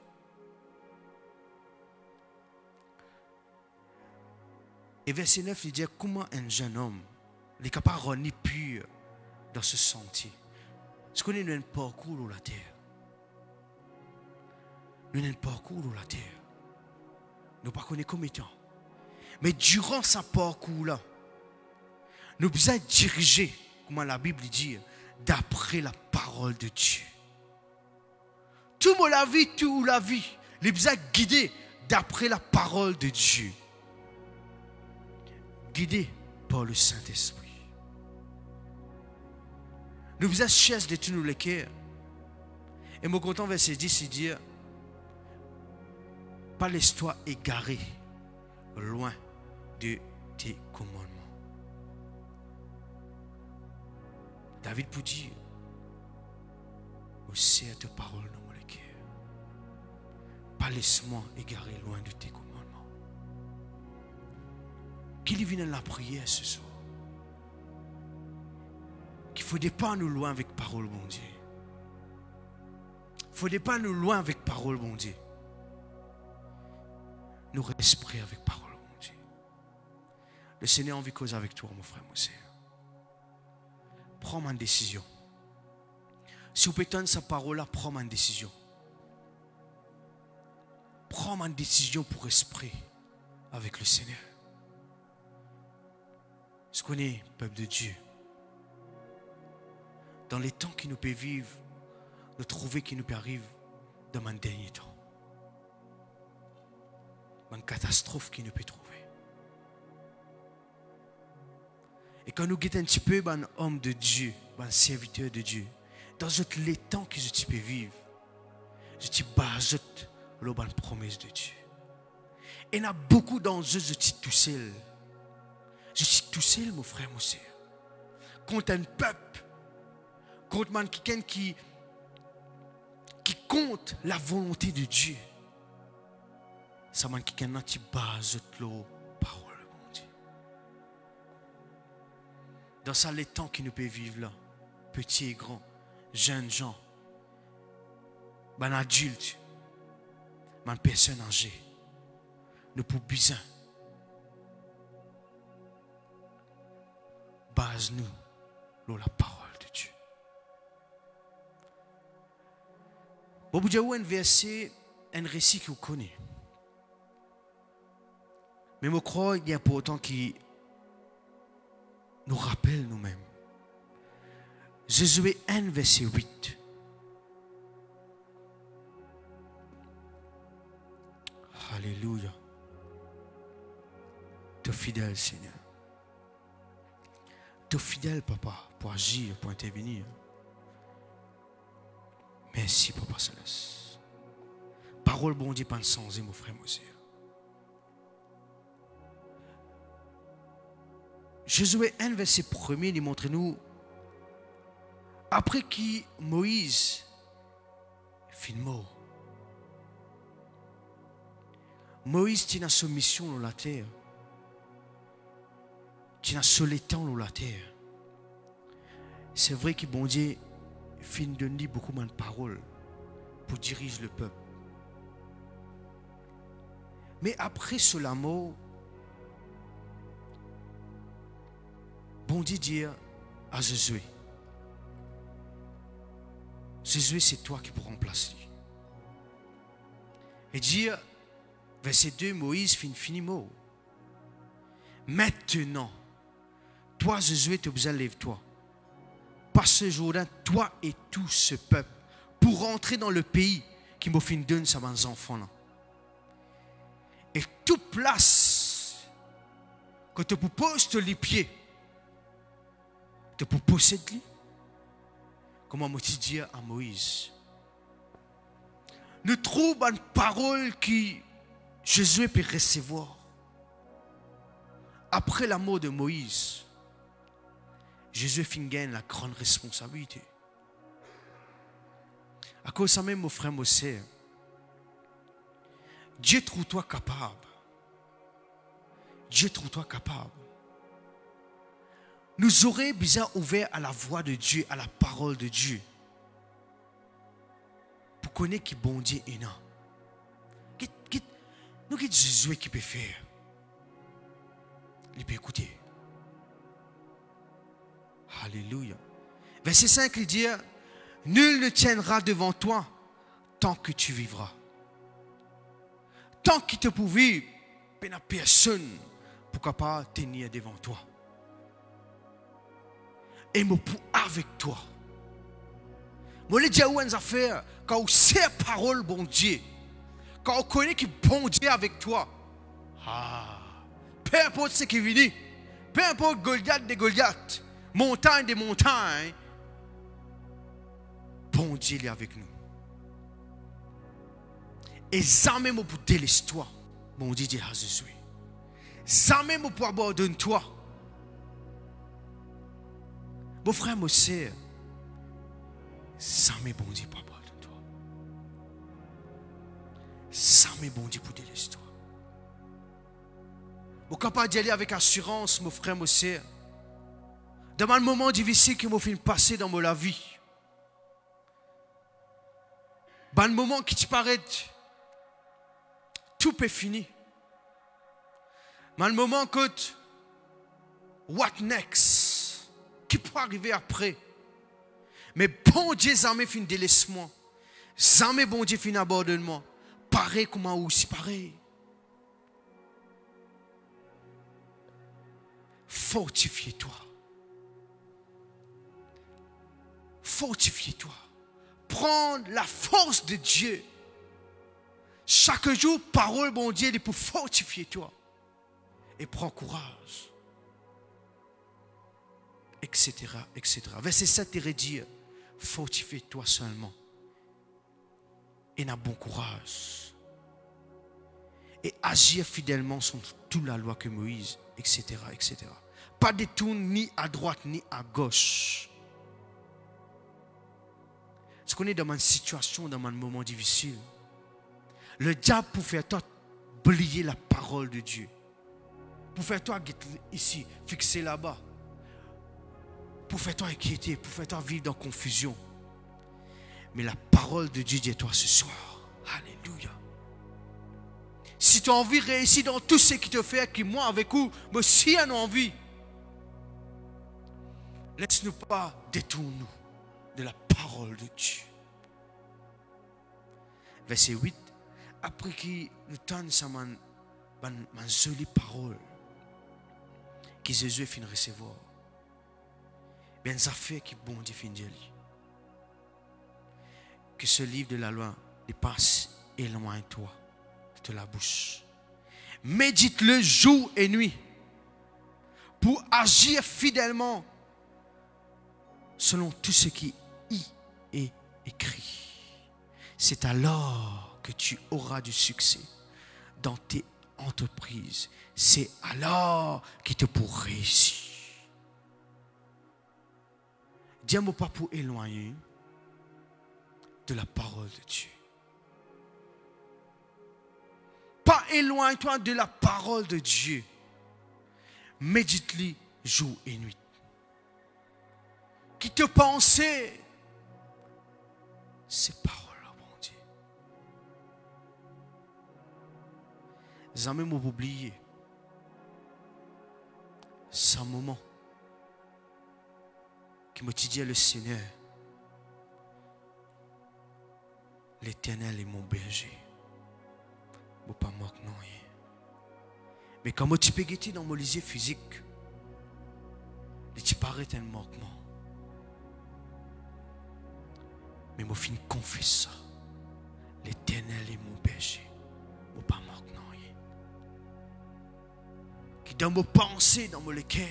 Et verset 9, il dit comment un jeune homme n'est capable de renier pur dans ce sentier. Est-ce qu'on est un parcours sur la terre? Nous avons un parcours sur la terre. Nous ne connaissons pas combien de temps. Mais durant ce parcours-là, nous devons être dirigés, comme la Bible dit, d'après la parole de Dieu. Tout la vie, nous devons être guidés d'après la parole de Dieu. Guidés par le Saint-Esprit. Nous devons être chers de tous nos cœurs. Et mon content verset 10, il dit, pas laisse-toi égarer loin de tes commandements. David peut dire, aussi ta parole dans mon cœur. Pas laisse-moi égarer loin de tes commandements. Qu'il vienne la prière ce soir. Qu'il ne faut pas nous loin avec parole, mon Dieu. Il ne faut pas nous loin avec parole, mon Dieu. Nous respirons avec parole, mon Dieu. Le Seigneur a envie de causer avec toi, mon frère, mon sœur. Prends ma décision. Si vous pétez sa parole-là, prends ma décision. Prends ma décision pour esprit avec le Seigneur. Ce qu'on est, peuple de Dieu, dans les temps qui nous peut vivre, nous trouver qui nous peut arriver dans un dernier temps. Une catastrophe qui nous peut trouver. Et quand nous guettons un petit peu un homme de Dieu, un serviteur de Dieu, dans les temps que je peux vivre, je te base la promesse de Dieu. Et il y a beaucoup d'enjeux, je suis tout seul. Je suis tout seul, mon frère, mon sœur. Contre un peuple, contre quelqu'un qui compte la volonté de Dieu. Ça m'a quelqu'un qui base la parole, mon Dieu. Dans ça, les temps qui nous peut vivre là, petits et grands, jeunes gens, adultes, personnes âgées, nous pouvons besoin. Base-nous dans la parole de Dieu. Bon, vous avez un verset, un récit que vous connaissez. Mais je crois qu'il y a pour autant qui nous rappelle nous-mêmes. Josué 1, verset 8. Alléluia. Tu es fidèle, Seigneur. Tu es fidèle, Papa, pour agir, pour intervenir. Merci, Papa Céleste. Parole, bon Dieu, pas sans mon frère, mon sœur. Josué 1, verset 1, il montre-nous, après que Moïse fit mort, Moïse tient sa mission dans la terre, tient son temps dans la terre. C'est vrai que bon Dieu fin donne beaucoup de paroles pour diriger le peuple. Mais après cela mort, bon Dieu dit à Josué, Josué, c'est toi qui pourras remplacer. Et dire, verset 2, Moïse finit mort. Maintenant, toi, Josué, tu as besoin de lève-toi. Passe ce Jourdain, toi et tout ce peuple, pour rentrer dans le pays qui m'a fait donner à mes enfants là. Et toute place que tu peux poser les pieds, tu peux posséder, comme on dit dit à Moïse. Nous trouvons une parole qui Jésus peut recevoir. Après la mort de Moïse, Jésus gagne la grande responsabilité. À cause de ça même, mon frère, mon sœur, Dieu trouve-toi capable. Dieu trouve-toi capable. Nous aurions besoin ouvert à la voix de Dieu, à la parole de Dieu, pour connaître qui bon Dieu est là. Nous qui Jésus qui peut faire. Il peut écouter. Alléluia. Verset 5, il dit, nul ne tiendra devant toi tant que tu vivras. Tant qu'il te peut vivre, il n'y a personne pour pas tenir devant toi. Et me pour avec toi. Moi, je dis à vous une affaire, quand vous savez la parole, bon Dieu, quand vous connaissez que bon Dieu avec toi, peu importe ce qui vient, peu importe Goliath de Goliath, montagne de montagne, bon Dieu est avec nous. Et jamais pour délaisser toi, bon Dieu dit à Jésus. Jamais pour abandonner toi. Mon frère, mon sœur, jamais bon Dieu pour abandonner toi. Jamais bon Dieu pour délaisser toi. Je suis capable d'y aller avec assurance, mon frère, mon sœur. Dans un moment difficile qui m'a fait passer dans ma vie. Dans un moment qui te paraît tout est fini. Dans un moment que what next? Qui peut arriver après? Mais bon Dieu, jamais fin délaissement. Jamais bon Dieu fin abandonnement. Pareil comme moi aussi, pareil. Fortifie-toi. Fortifie-toi. Prends la force de Dieu. Chaque jour, parole, bon Dieu, pour fortifier toi. Et prends courage. Etc. etc. Verset 7, il dit, fortifie-toi seulement. Et n'a bon courage. Et agir fidèlement sur toute la loi que Moïse, etc. etc. Pas de tour ni à droite ni à gauche. Parce qu'on est dans une situation, dans un moment difficile. Le diable pour faire toi oublier la parole de Dieu. Pour faire toi ici, fixer là-bas. Pour faire toi inquiéter, pour faire toi vivre dans confusion. Mais la parole de Dieu dit à toi ce soir. Alléluia. Si tu as envie de réussir dans tout ce qui te fait, qui moi avec vous, mais si on a envie, laisse-nous pas détourner de la parole de Dieu. Verset 8. Après qu'il nous donne ma jolie parole que Jésus est fini de recevoir. bien ça fait que bon Dieu finit. Que ce livre de la loi il passe éloigne-toi de la bouche. Médite-le jour et nuit pour agir fidèlement selon tout ce qui y est écrit. C'est alors que tu auras du succès dans tes entreprises. C'est alors que tu pourras réussir. Dis-moi pas pour éloigner de la parole de Dieu. Pas éloigne-toi de la parole de Dieu. Médite-le jour et nuit. Qui te pensait ces paroles-là, mon Dieu. Jamais m'oublier. Ce moment qui me dit le Seigneur, l'Éternel est mon berger. Je ne peux pas manquer non. Mais quand tu peux guetter dans mon lycée physique, tu paraît un manquement. Mais je finis confesse ça. L'Éternel est mon berger. Je ne peux pas manquer non. Qui dans mes pensées, dans mon cœur,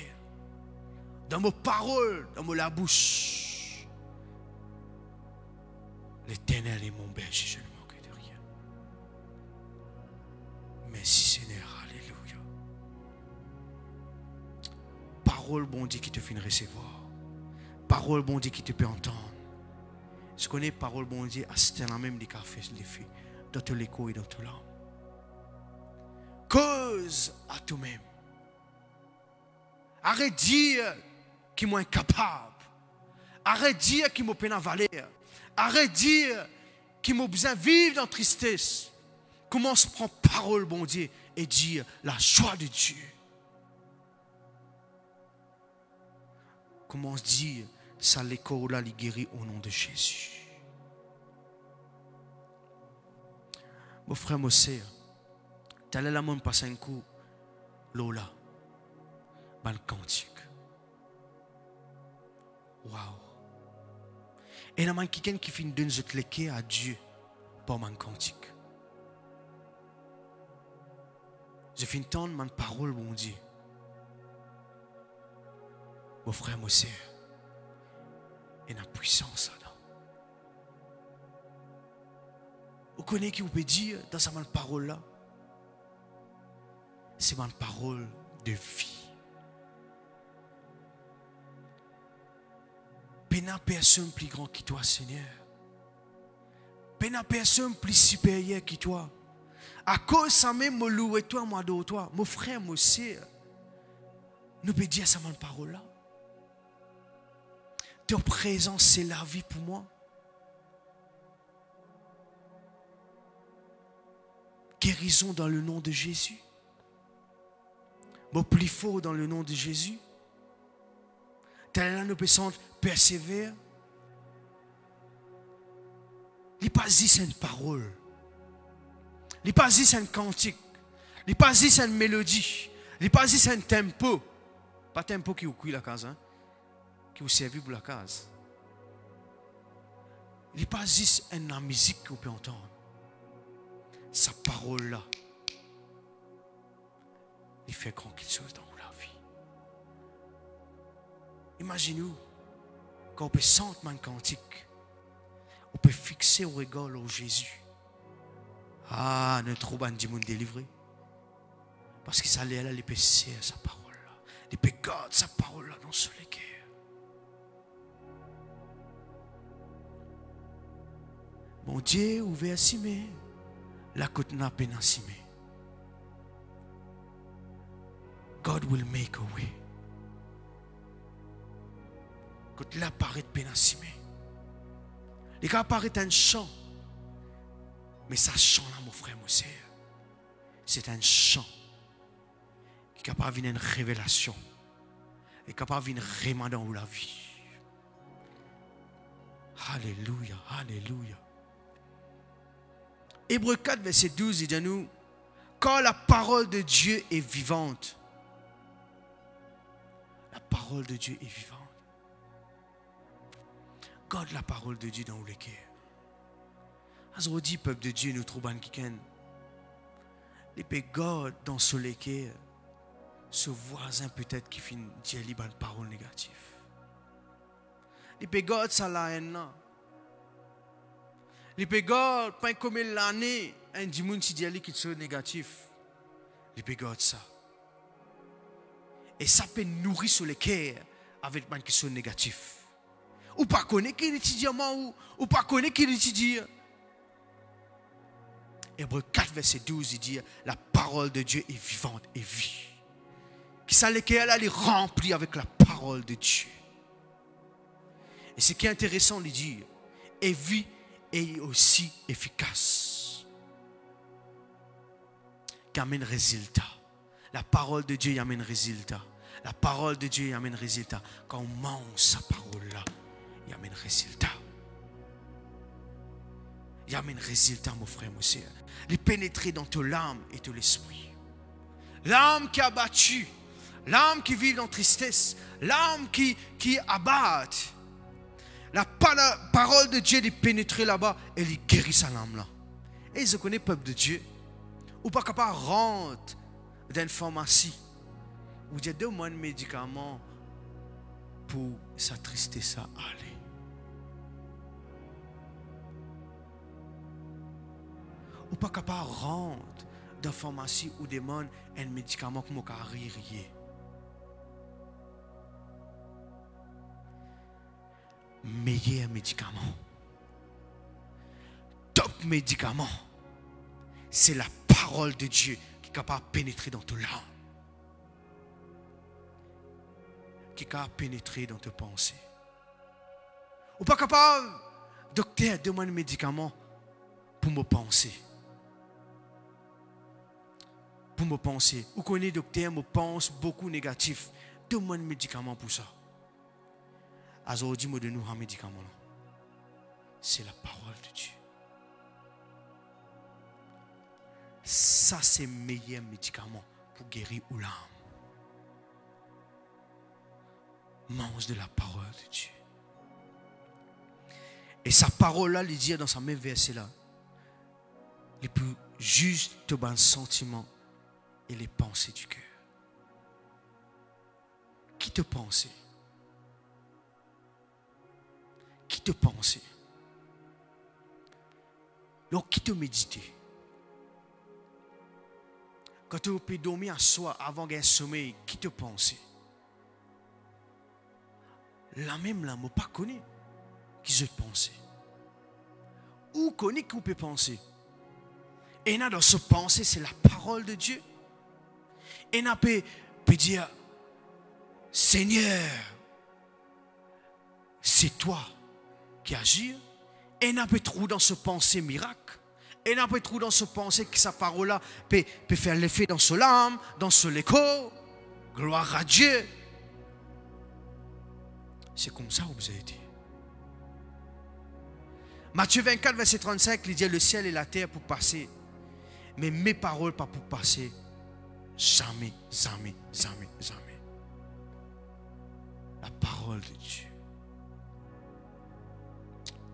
dans mes paroles, dans ma bouche, l'Éternel est mon berger, je ne manque de rien. Merci Seigneur, alléluia. Parole bon Dieu qui te fait recevoir. Parole bon Dieu qui te peut entendre. Je connais parole bon Dieu à ce temps même des cafés les filles, dans tout l'écho et dans tout l'âme. Cause à toi-même. Arrête de dire qu'il est incapable. Arrête de dire qu'il m'a peine à valer. Arrête de dire qu'il m'a besoin de vivre dans la tristesse. Commence à prendre parole, bon Dieu, et dire la joie de Dieu. Commence à dire ça l'écho là, il guérit au nom de Jésus. Mon frère, mon sœur, tu allais là même passer un coup, Lola, dans le cantique. Waouh! Et il y a quelqu'un qui finit de nous éclairer à Dieu pour mon cantique. Je finis d'entendre ma parole, mon Dieu. Mon frère, mon sœur, il y a une puissance là-dedans. Vous connaissez qui vous peut dire dans sa parole là? C'est ma parole de vie. Pena personne plus grand que toi, Seigneur. Pena personne plus supérieur que toi. À cause de ça même, me louer toi, moi de toi. Mon frère, mon sœur, nous peut dire ça ma parole là. Ta présence, c'est la vie pour moi. Guérison dans le nom de Jésus. Mon plus fort dans le nom de Jésus. Tel là nous pouvons persévérer. Il n'est pas dit une parole. Il n'est pas dit une cantique. Il n'est pas dit une mélodie. Il n'est pas dit un tempo. Pas tempo qui vous cuit la case. Hein? Qui vous servez pour la case. Il n'est pas dit une musique que vous pouvez entendre. Sa parole là, il fait grand quelque chose dans la vie. Imaginez-vous, quand on peut sentir un cantique, on peut fixer au regard au Jésus. Ah, notre trouble du monde délivré. Parce que ça allait là, il peut serrer sa parole là. Il peut garder sa parole là dans ce cœur. Mon Dieu, ouvert si mais la côte n'a pas naissime. God will make a way. Quand il apparaît pénassime. Il apparaît un chant. Mais ça chant là, mon frère, mon sœur. C'est un chant qui est capable de venir une révélation. Qui est capable de venir vraiment dans la vie. Alléluia, alléluia. Hébreux 4, verset 12, il dit à nous, quand la parole de Dieu est vivante, la parole de Dieu est vivante. garde la parole de Dieu dans le cœur. Aujourd'hui, peuple de Dieu, nous trouvons quelqu'un. Les peut garde dans ce cœur. Ce voisin peut-être qui finit dire une parole négative. Les peut garde ça la haine. Les peut garde pas comme l'année un dimanche qui dit qui soit négatif. Les peut garde ça. Et ça peut nourrir sur le cœur avec des qui sont négatifs. Ou pas connaître qui étudie ou pas connaître qui étudie. Hébreux 4 verset 12 il dit la parole de Dieu est vivante et vie. Qui ça le cœur là est rempli avec la parole de Dieu. Et ce qui est intéressant de dire est vie et aussi efficace. Qui amène résultat. La parole de Dieu y amène résultat. La parole de Dieu y amène résultat. Quand on mange sa parole là, il amène résultat. Il amène résultat, mon frère, mon soeur. Il pénétrer dans ton âme et ton esprit. L'âme qui est abattue, l'âme qui vit dans tristesse, l'âme qui abatte. La parole de Dieu est pénétrer là-bas et il guérit sa âme là. Et je connais le peuple de Dieu. Ou pas capable de rentrer dans une pharmacie. Ou dire donne-moi un médicament pour sa tristesse à aller. Ou pas capable de rentrer dans une pharmacie ou demander un médicament pour me rire. Meilleur médicament, top médicament, c'est la parole de Dieu qui est capable de pénétrer dans ton âme, qui est capable de pénétrer dans tes pensées. Ou pas capable, docteur, demande un médicament pour me penser. Pour me penser. Ou connaît docteur, me pense beaucoup négatif. Demande un médicament pour ça. Aujourd'hui, je donne un médicament. C'est la parole de Dieu. Ça, c'est le meilleur médicament pour guérir l'âme. Mange de la parole de Dieu. Et sa parole-là, il dit dans sa même verset-là, il peut juste te ban sentiment et les pensées du cœur. Qui te pensait? Qui te pensait? Donc, qui te méditait? Quand tu peux dormir à soi avant d'un sommeil, qui te pensait? La même là, je ne pas connais qui je pensais. Ou connais qu'on peut penser? Et là, dans ce penser, c'est la parole de Dieu. Et là, peut dire, Seigneur, c'est toi qui agis. Et là, peut trouver dans ce penser miracle. Et là, peut trouver dans ce penser que sa parole-là peut faire l'effet dans ce l'âme, dans ce l'écho. Gloire à Dieu. C'est comme ça que vous avez été. Matthieu 24, verset 35, il dit le ciel et la terre pour passer. Mais mes paroles pas pour passer. Jamais, jamais, jamais, jamais. La parole de Dieu.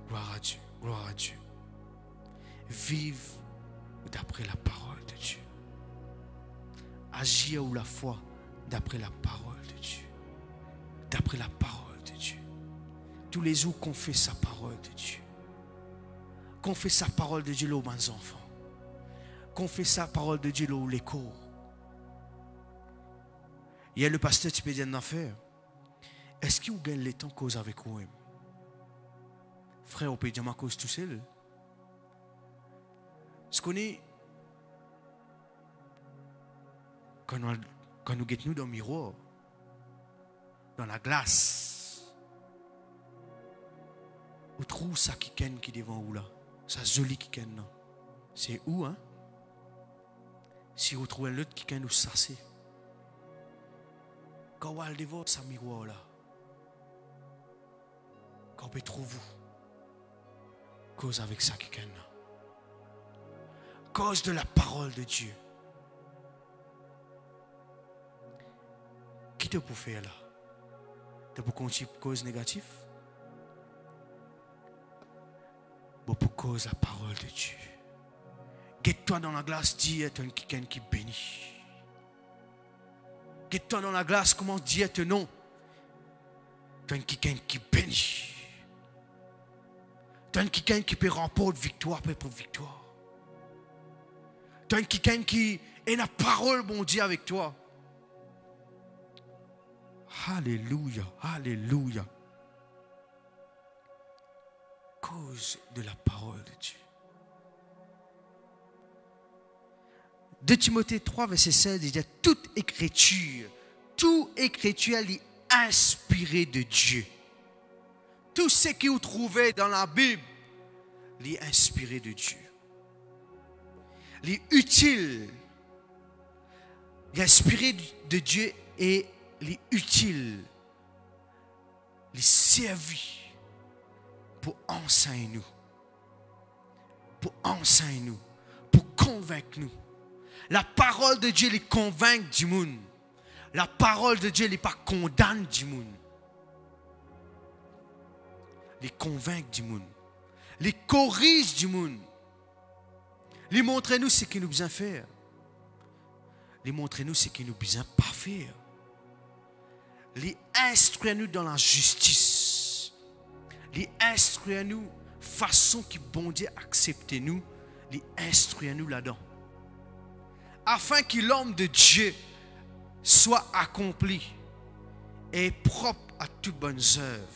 Gloire à Dieu, gloire à Dieu. Vive d'après la parole de Dieu. Agir ou la foi d'après la parole de Dieu. D'après la parole de Dieu. Tous les jours qu'on fait sa parole de Dieu. Qu'on fait sa parole de Dieu là aux enfants. Qu'on fait sa parole de Dieu là où les cours. Il y a le pasteur qui peut dire une affaire. Est-ce qu'il vous gagne le temps cause avec vous-même? Frère, on peut dire ma cause tout seul. Ce qu'on est, quand nous guettons dans le miroir, dans la glace, on trouve ça qui ken qui devant vous là. Ça joli qui ken non. C'est où hein? Si vous trouvez l'autre qui ken ou ça c'est. Quand vous allez devant ce miroir là, quand on peut trouver vous, cause avec ça qui ken non. Cause de la parole de Dieu. Qui te peut faire là? Tu peux continuer cause négative? cause de la parole de Dieu. Guette-toi dans la glace, dis tu es quelqu'un qui bénit. Guette-toi dans la glace, commence à dire ton nom. Tu es quelqu'un qui bénit. Tu es quelqu'un qui peut remporter victoire pour victoire. Tu es quelqu'un qui a la parole, bon Dieu, avec toi. Alléluia, alléluia. Cause de la parole de Dieu. 2 Timothée 3, verset 16, il dit toute écriture est inspirée de Dieu. Tout ce que vous trouvez dans la Bible est inspiré de Dieu. Il est utile. Il est inspiré de Dieu et il est utile. Il est servi pour enseigner nous. Pour enseigner nous. Pour convaincre nous. La parole de Dieu les convainc du monde. La parole de Dieu les pas condamne du monde. Les convainc du monde. Les corrige du monde. Les montre nous ce qu'il nous besoin faire. Les montre nous ce qu'il nous besoin pas faire. Les instruire nous dans la justice. Les instruire nous façon qui bon Dieu accepte nous. Les instruire nous là-dedans. Afin que l'homme de Dieu soit accompli et propre à toutes bonnes œuvres.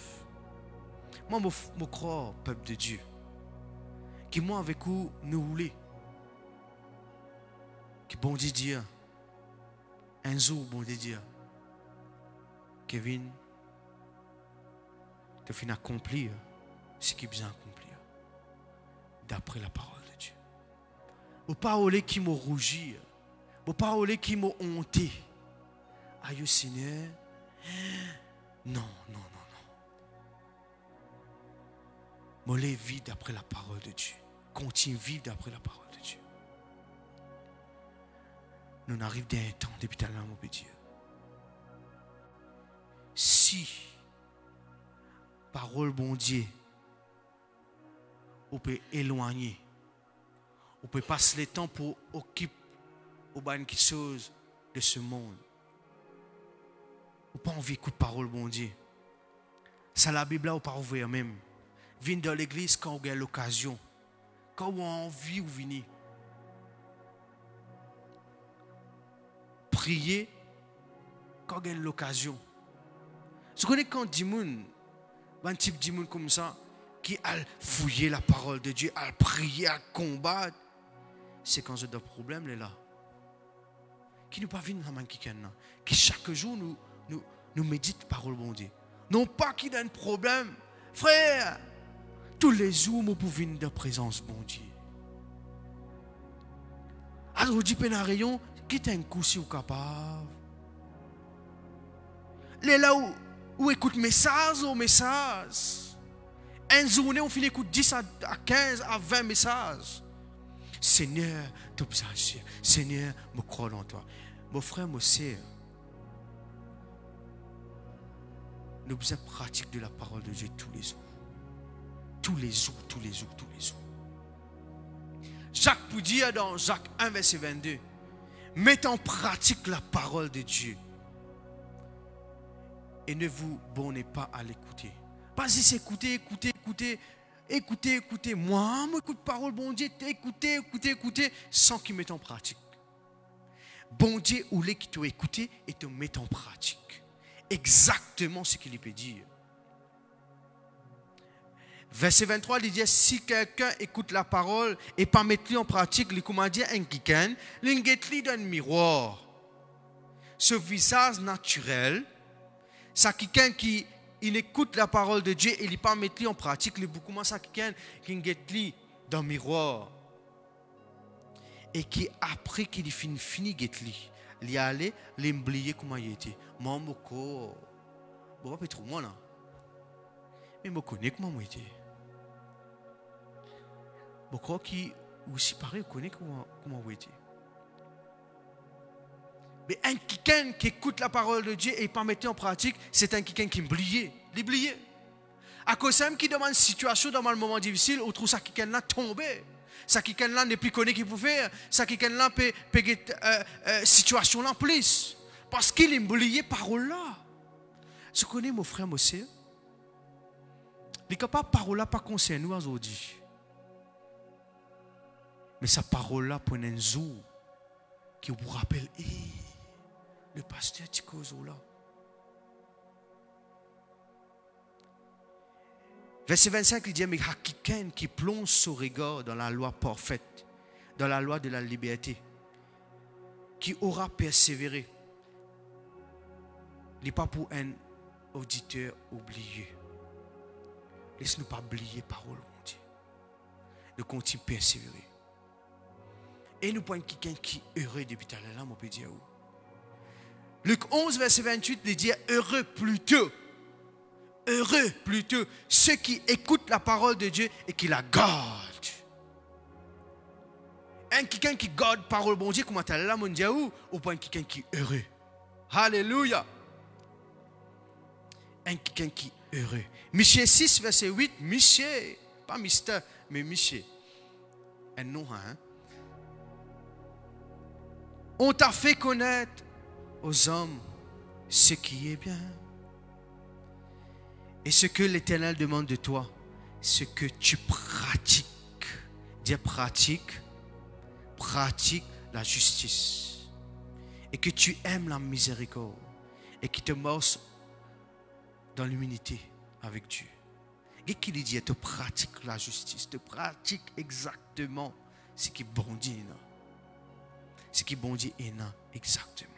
Moi, je crois, peuple de Dieu, que moi avec vous, nous voulons que bon Dieu dit, un jour, bon Dieu dit, Kevin, tu as fini d'accomplir ce qui est besoin d'accomplir, d'après la parole de Dieu. Vous parlez qui m'a rougi, vous parlez qui m'a honté. Aïe Seigneur, non. Moi, les vivre d'après la parole de Dieu. Continue à vivre d'après la parole de Dieu. Nous arrivons d'un temps, depuis tout à l'heure, mon petit Dieu. Si, parole bon Dieu, on peut éloigner, on peut passer le temps pour occuper aux bonnes choses de ce monde. On n'a pas envie d'écouter parole bon Dieu. Ça, la Bible, on n'a pas ouvert même. Venez dans l'église quand on a l'occasion. Quand on a envie de venir. Prier quand on a l'occasion. Je connais quand des gens, un type de gens comme ça, qui a fouillé la parole de Dieu, a prié, a combattre, c'est quand j'ai des problèmes là. Qui ne pas venir dans quelqu'un qui chaque jour nous médite la parole de Dieu. Non pas qu'il a un problème. Frère, tous les jours, nous pouvons venir de la présence de Dieu. Alors, on dit que dans rayon, qui est un coup si vous capable. Les là où écoute message au message. Une journée, on finit écoute 10 à 15 à 20 messages. Seigneur, tu observes. Seigneur, je crois en toi. Mon frère, mon sœur, nous besoin pratique de la parole de Dieu tous les jours. Tous les jours. Jacques peut dire dans Jacques 1, verset 22, mettez en pratique la parole de Dieu et ne vous bornez pas à l'écouter. Pas juste écouter. Moi, j'écoute parole, bon Dieu, écouter, sans qu'il mette en pratique. Bon Dieu, ou les qui t'ont écouté et te mettent en pratique. Exactement ce qu'il peut dire. Verset 23, il dit, si quelqu'un écoute la parole et pas mettre en pratique, il comment dire un kiken, il dans un miroir. Ce visage naturel, ça quelqu'un qui il écoute la parole de Dieu et il pas mettre en pratique, il beaucoup moins ça quelqu'un qui dans un miroir. Et qui après qu'il fini getli, il y allait l'oublier comment il était. Moi moko, bon pas trop moi là. Mais me connais comment moi était. Je crois qu'il aussi pareil connaît comment moi était. Mais un quelqu'un qui écoute la parole de Dieu et pas mettre en pratique, c'est un quelqu'un qui m'oubliait, l'oublier. À cause même qui demande une situation dans un moment difficile, on trouve ça qui quelqu'un tombé. Ça qui quelqu'un n'est plus connu qu'il peut faire. Ça qui quelqu'un peut situation là plus. Parce qu'il est oublié parole là. Je connais mon frère Mossé. Les capables parole là pas concerne nous aujourd'hui. Mais sa parole là pour un jour qui vous rappelle, le pasteur Tikozo là. Verset 25, il dit, mais quelqu'un qui plonge son regard dans la loi parfaite, dans la loi de la liberté, qui aura persévéré, il n'est pas pour un auditeur oublié. Laisse-nous pas oublier parole, mon Dieu. Nous continuons à persévérer. Et nous prenons quelqu'un qui est heureux depuis tout à l'heure, on peut dire où. Luc 11, verset 28, il dit, heureux plutôt ceux qui écoutent la parole de Dieu et qui la gardent. Quelqu'un qui garde la parole de Dieu, comment tu as là, mon Dieu, ou pas quelqu'un qui est heureux. Alléluia. Quelqu'un qui est heureux. Michée 6, verset 8, Michée, pas Mister, mais Michée. Un nom, hein? On t'a fait connaître aux hommes ce qui est bien. Et ce que l'Éternel demande de toi, c'est que tu pratiques. Dire pratique la justice. Et que tu aimes la miséricorde. Et que tu te morses dans l'humilité avec Dieu. Et qu'il dit, tu pratiques la justice. Tu pratiques exactement ce qui bondit. Ce qui bondit est exactement.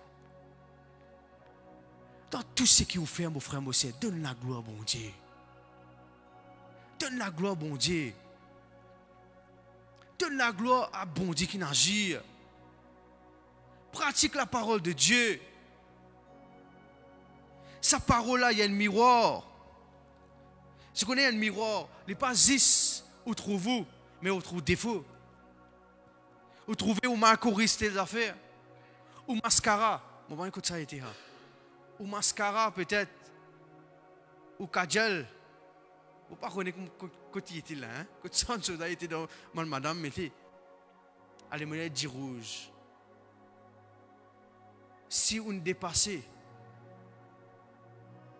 Dans tout ce qui vous fait, mon frère Mossé, donne la gloire, bon Dieu. Donne la gloire, bon Dieu. Donne la gloire à bon Dieu qui n'agit. Pratique la parole de Dieu. Sa parole-là, il y a un miroir. Si vous connaissez un miroir, il n'est pas 10 où trouvez-vous, mais où trouvez défaut. Vous trouvez où marcorise des affaires. Ou mascara. Bon, ben, écoute ça, il était là. Ou mascara peut-être, ou kajal. Vous ne connaissez pas quand il était là. Hein? Quand Sancho était dans madame, mettez. Allez, moi, il dit rouge. Si on dépasse,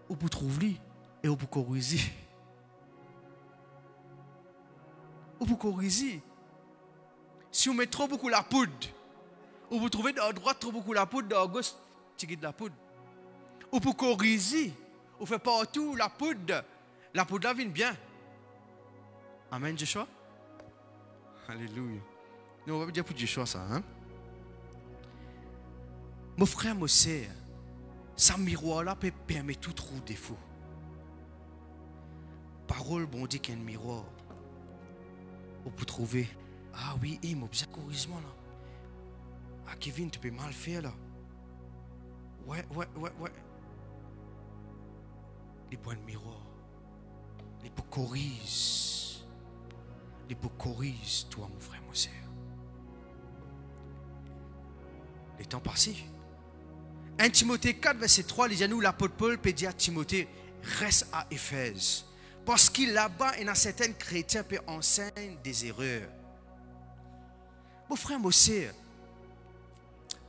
on peut trouver et on peut corriger. On peut corriger. Si on met trop beaucoup la poudre, on peut trouver à droite trop beaucoup la poudre, à gauche, tu de la poudre. Ou pour corriger, on fait partout la poudre là vient bien. Amen, Joshua. Alléluia. Nous, on va dire pour Joshua ça. Hein? Mon frère, mon sœur, ce miroir-là peut permettre tout trou défaut. Parole, bon Dieu, qu'il y a un miroir. On peut trouver, ah oui, il m'a bien corrigement là. Ah, Kevin, tu peux mal faire là. Ouais. Les points de miroir. Les points corrigent. Les points corrigent, toi, mon frère, mon sœur. Les temps passés. 1 Timothée 4, verset 3, les nous, l'apôtre Paul peut dire à Timothée, reste à Éphèse. Parce qu'il là-bas, il y a certains chrétiens qui enseignent des erreurs. Mon frère, mon sœur,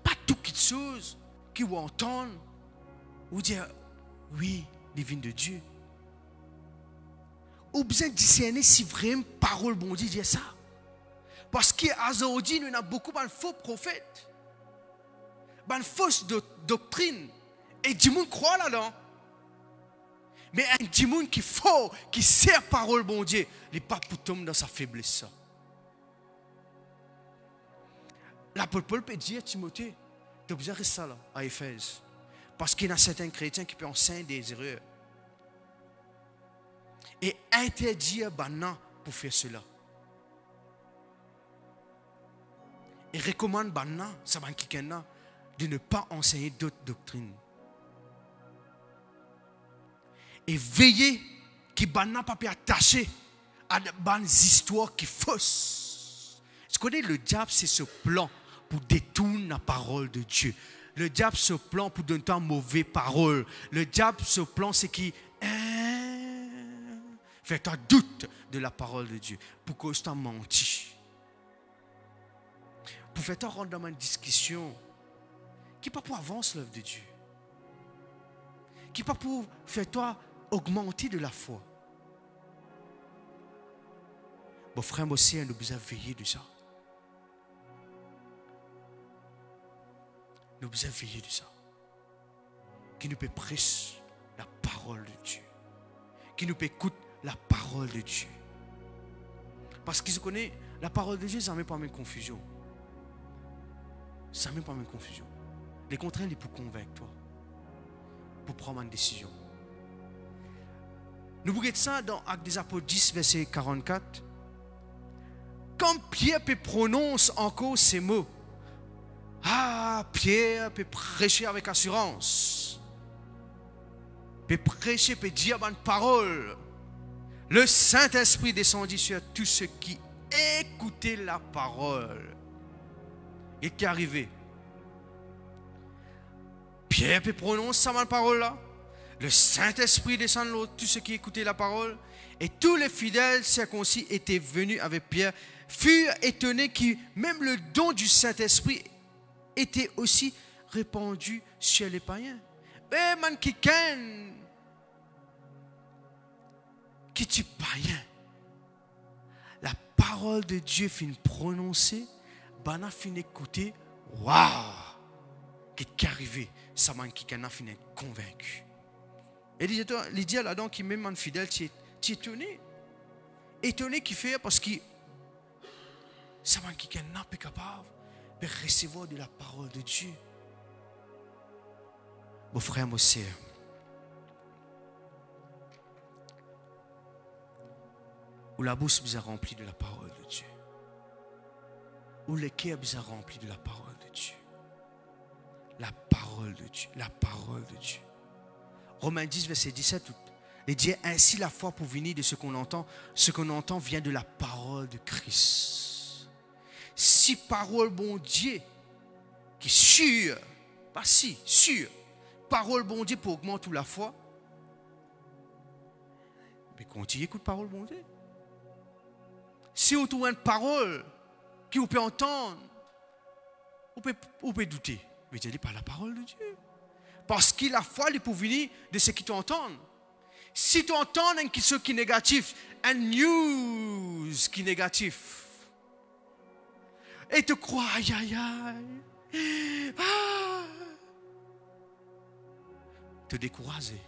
pas toutes les choses qui vous entendent, vous dire, oui, divine de Dieu. Ou besoin de discerner si vraiment parole bon Dieu dit ça. Parce qu'aujourd'hui, nous avons beaucoup de faux prophètes, de fausses doctrines. Et du monde croit là-dedans. Mais un du monde qui faux, qui sert parole bon Dieu, il n'est pas pour tomber dans sa faiblesse. L'apôtre Paul peut dire à Timothée, tu as besoin de rester ça là, à Éphèse. Parce qu'il y a certains chrétiens qui peuvent enseigner des erreurs. Et interdire maintenant pour faire cela. Et recommande maintenant, ça va quelqu'un de ne pas enseigner d'autres doctrines. Et veiller qui n'a pas pu attacher à des histoires qui fausses. Vous connaissez, le diable, c'est ce plan pour détourner la parole de Dieu. Le diable, ce plan pour donner une mauvaise parole. Le diable, ce plan, c'est qui Fais-toi doute de la parole de Dieu. Pour cause t'as menti. Pour faire toi rentrer dans une discussion qui n'est pas pour avancer l'œuvre de Dieu. Qui n'est pas pour faire toi augmenter de la foi. Bon frère, moi aussi, nous besoin veiller de ça. Nous besoin veiller de ça. Qui nous peut prêcher la parole de Dieu. Qui nous peut écouter la parole de Dieu. Parce qu'ils se connaissent, la parole de Dieu, ça ne met pas même confusion. Ça ne met pas même confusion. Les contraintes, c'est pour convaincre toi. Pour prendre une décision. Nous voyons ça dans Actes des Apôtres 10, verset 44. Quand Pierre peut prononcer encore ces mots, Pierre peut prêcher avec assurance. Peut prêcher, peut dire une parole. Le Saint-Esprit descendit sur tous ceux qui écoutaient la parole. Et qui est arrivé? Pierre peut prononcer sa parole là. Le Saint-Esprit descend sur tous ceux qui écoutaient la parole. Et tous les fidèles circoncis étaient venus avec Pierre, furent étonnés que même le don du Saint-Esprit était aussi répandu chez les païens. Eh man qui tu païen? La parole de Dieu finit prononcée, bana finit écouter, waouh! Qu'est-ce qui est arrivé? Ça man qui finit convaincu. Et il dit là-dedans qui même un fidèle, tu es étonné. Étonné qui fait parce que ça man qui n'est pas capable de recevoir de la parole de Dieu. Mon frère, mon sœur, où la bouche vous a remplie de la parole de Dieu, où le cœur vous a rempli de la parole de Dieu. La parole de Dieu, la parole de Dieu. Romains 10, verset 17, il dit ainsi la foi pour venir de ce qu'on entend vient de la parole de Christ. Si parole bon Dieu, qui est sûre, pas si, sûre, parole bon Dieu pour augmenter la foi, mais continue écoute parole bon Dieu. Si on trouve une parole qui vous peut entendre, vous peut douter. Mais je dis pas la parole de Dieu. Parce que la foi est pour venir de ce qui t'entendent. Si tu entends quelque chose qui est négatif, un news qui est négatif, et tu crois, aïe, aïe, aïe, te décourager,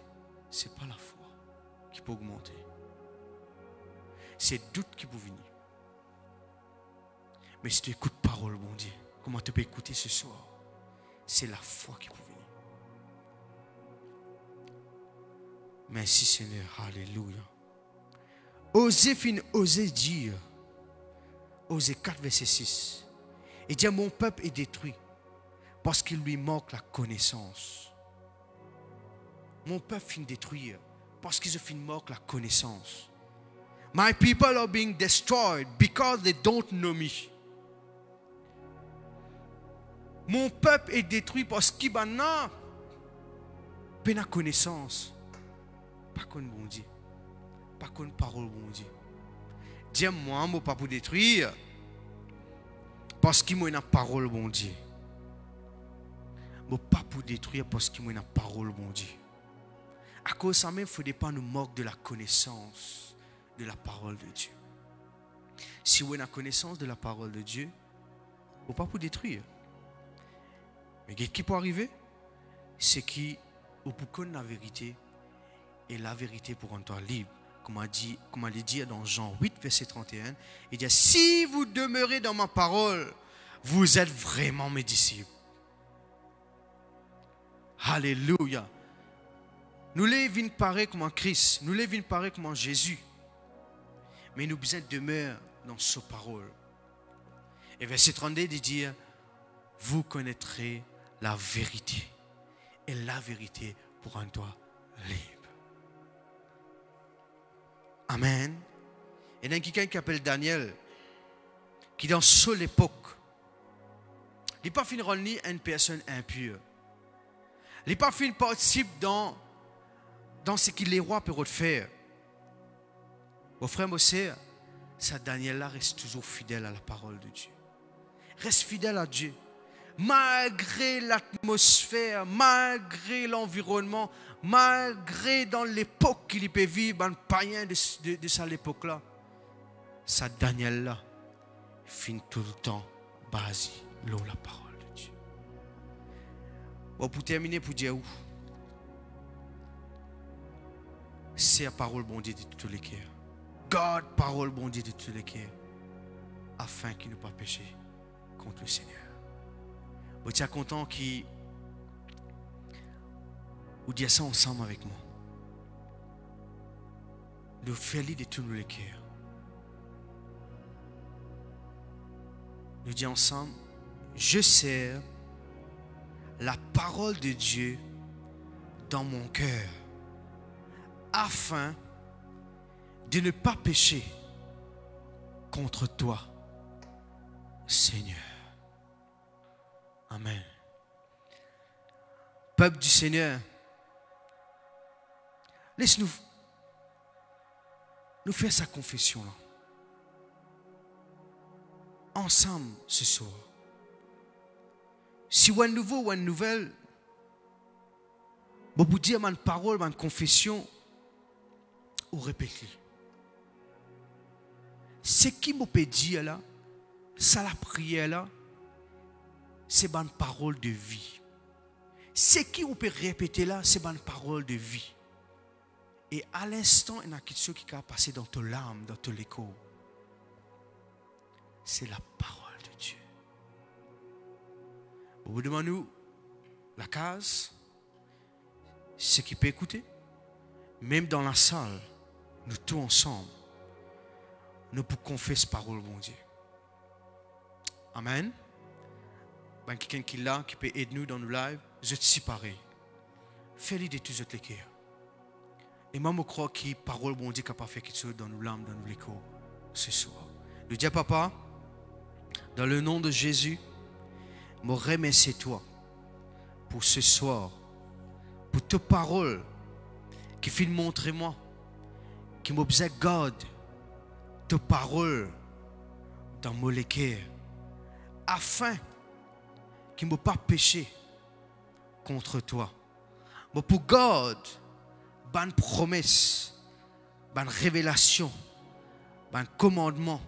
ce n'est pas la foi qui peut augmenter. C'est le doute qui peut venir. Mais si tu écoutes parole, bon Dieu, comment tu peux écouter ce soir? C'est la foi qui peut venir. Merci Seigneur, alléluia. Osez dire, Osez 4, verset 6. Et dire mon peuple est détruit parce qu'il lui manque la connaissance. Mon peuple finit détruire parce qu'il finit manque la connaissance. My people are being destroyed because they don't know me. Mon peuple est détruit parce qu'il n'a pas de connaissance. Pas qu'on bon Dieu. Pas qu'on parole bon Dieu. Dis-moi, moi pas pour détruire. Parce qu'il m'a une parole bon Dieu. Moi pas pour détruire parce qu'il m'a une parole bon Dieu. À cause de ça même, il ne faudrait pas nous moquer de la connaissance de la parole de Dieu. Si vous avez la connaissance de la parole de Dieu, vous ne pas pour détruire. Mais ce qui peut arriver, c'est que vous pouvez connaître la vérité et la vérité pour rendre libre. Comme il dit dans Jean 8, verset 31, il dit, si vous demeurez dans ma parole, vous êtes vraiment mes disciples. Alléluia. Nous les vîmes pareil comme en Christ, nous les vîmes pareil comme en Jésus. Mais nous besoin demeurer dans sa parole. Et verset 32, il dit, vous connaîtrez la vérité. Et la vérité pour un toi libre. Amen. Et il y a quelqu'un qui s'appelle Daniel, qui dans cette époque, il n'est pas fini de une personne impure. Il n'est pas fini de participer dans ce que les rois peuvent faire. Mon frère, mon sœur, ça Daniel-là reste toujours fidèle à la parole de Dieu. Reste fidèle à Dieu. Malgré l'atmosphère, malgré l'environnement, malgré dans l'époque qu'il peut vivre, un païen de cette époque-là, ça Daniel-là finit tout le temps basé sur la parole de Dieu. Bon, pour terminer, pour dire où? C'est la parole bon Dieu de tous les cœurs. Garde parole bon Dieu de tous les cœurs, afin qu'il ne pas pécher contre le Seigneur. Vous êtes content qu'il vous dise ça ensemble avec moi. Nous faisons de tous les cœurs. Nous disons ensemble, je sers la parole de Dieu dans mon cœur, afin de ne pas pécher contre toi, Seigneur. Amen. Peuple du Seigneur, laisse-nous faire sa confession là. Ensemble ce soir. Si vous avez un nouveau ou une nouvelle, vous pouvez dire une parole, une confession, ou répéter. Ce qui vous peut dire là, ça la prière là, c'est une parole de vie. Ce qui vous peut répéter là, c'est une parole de vie. Et à l'instant, il y a quelque chose qui va passer dans ton âme, dans ton écho. C'est la parole de Dieu. Vous demandez la case, ce qui peut écouter, même dans la salle, nous tous ensemble, nous pouvons confesser parole, mon Dieu. Amen. Ben, quelqu'un qui est là, qui peut aider nous dans nos lives, je suis pareil. Fais-le de tous les cœurs. Et moi, je crois que parole, mon Dieu, capable de faire quelque chose dans nos larmes, dans nos échos, ce soir. Nous disons, papa, dans le nom de Jésus, je remercie toi pour ce soir, pour tes paroles qui viennent montrer moi, qui m'observe garde tes paroles dans mon cœur, afin qu'il ne me pas pécher contre toi. Mais pour garder une promesse, une révélation, un commandement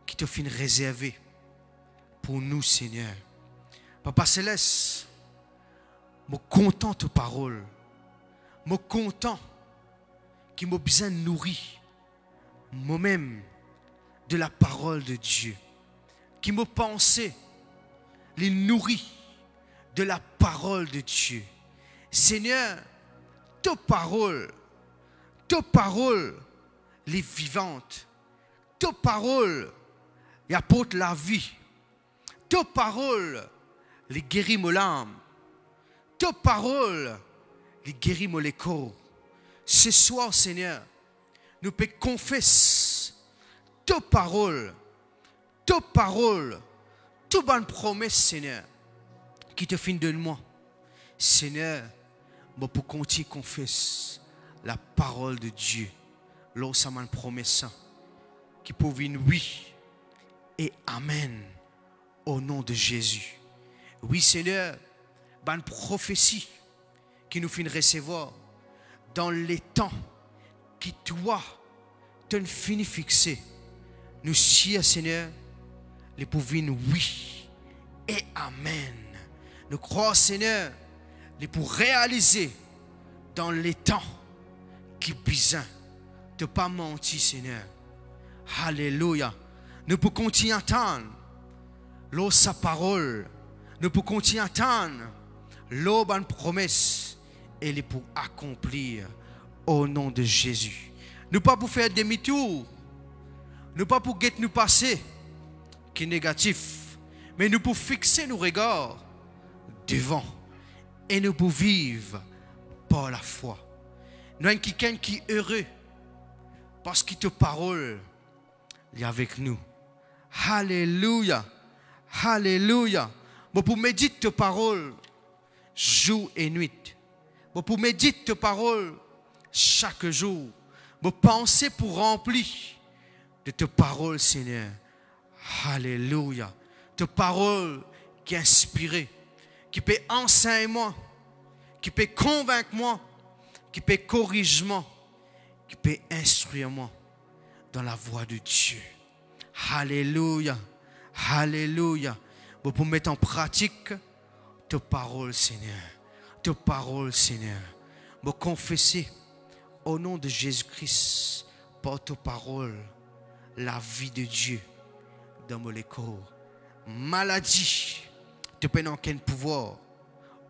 qui te finit réservé pour nous, Seigneur. Papa Céleste, je suis content de tes paroles. Je suis content qu'il m'a bien nourri moi-même de la parole de Dieu. Qui m'a pensé, les nourrit de la parole de Dieu. Seigneur, tes paroles, les vivantes, tes paroles, les apportent la vie. Tes paroles, les guérit mon âme. Tes paroles, les guérit mon corps. Ce soir, Seigneur, nous pouvons confesser tes paroles, toute bonne promesse, Seigneur, qui te finit de moi. Seigneur, je peux continuer à confesser la parole de Dieu. Lorsque m'a promesse qui peut venir oui et amen au nom de Jésus. Oui, Seigneur, bonne prophétie qui nous finit recevoir dans les temps qui toi te finit fixé. Nous siens, Seigneur, les pouvoir oui et amen. Nous croyons, Seigneur, les pour réaliser dans les temps qui besoin de pas mentir, Seigneur. Alléluia. Nous pouvons continuer à attendre l'eau sa parole. Nous pouvons continuer à attendre l'eau bonne promesse et les pour accomplir au nom de Jésus. Nous pas pour faire demi-tour. Nous pas pour guetter nous passer qui est négatif, mais nous pour fixer nos regards devant et nous pour vivre par la foi. Nous avons quelqu'un qui est heureux parce que ta parole est avec nous. Alléluia. Alléluia. Bon, pour méditer ta parole jour et nuit. Bon, pour méditer ta parole chaque jour. Mes pensées pour remplir de tes paroles, Seigneur. Alléluia. Tes paroles qui inspirent, qui peut enseigner moi, qui peut convaincre moi, qui peut corriger moi, qui peut instruire moi dans la voie de Dieu. Alléluia. Alléluia. Pour mettre en pratique tes paroles, Seigneur. Tes paroles, Seigneur. Pour confesser au nom de Jésus-Christ, par tes paroles, la vie de Dieu dans mon corps. Maladie, tu peux n'en aucun pouvoir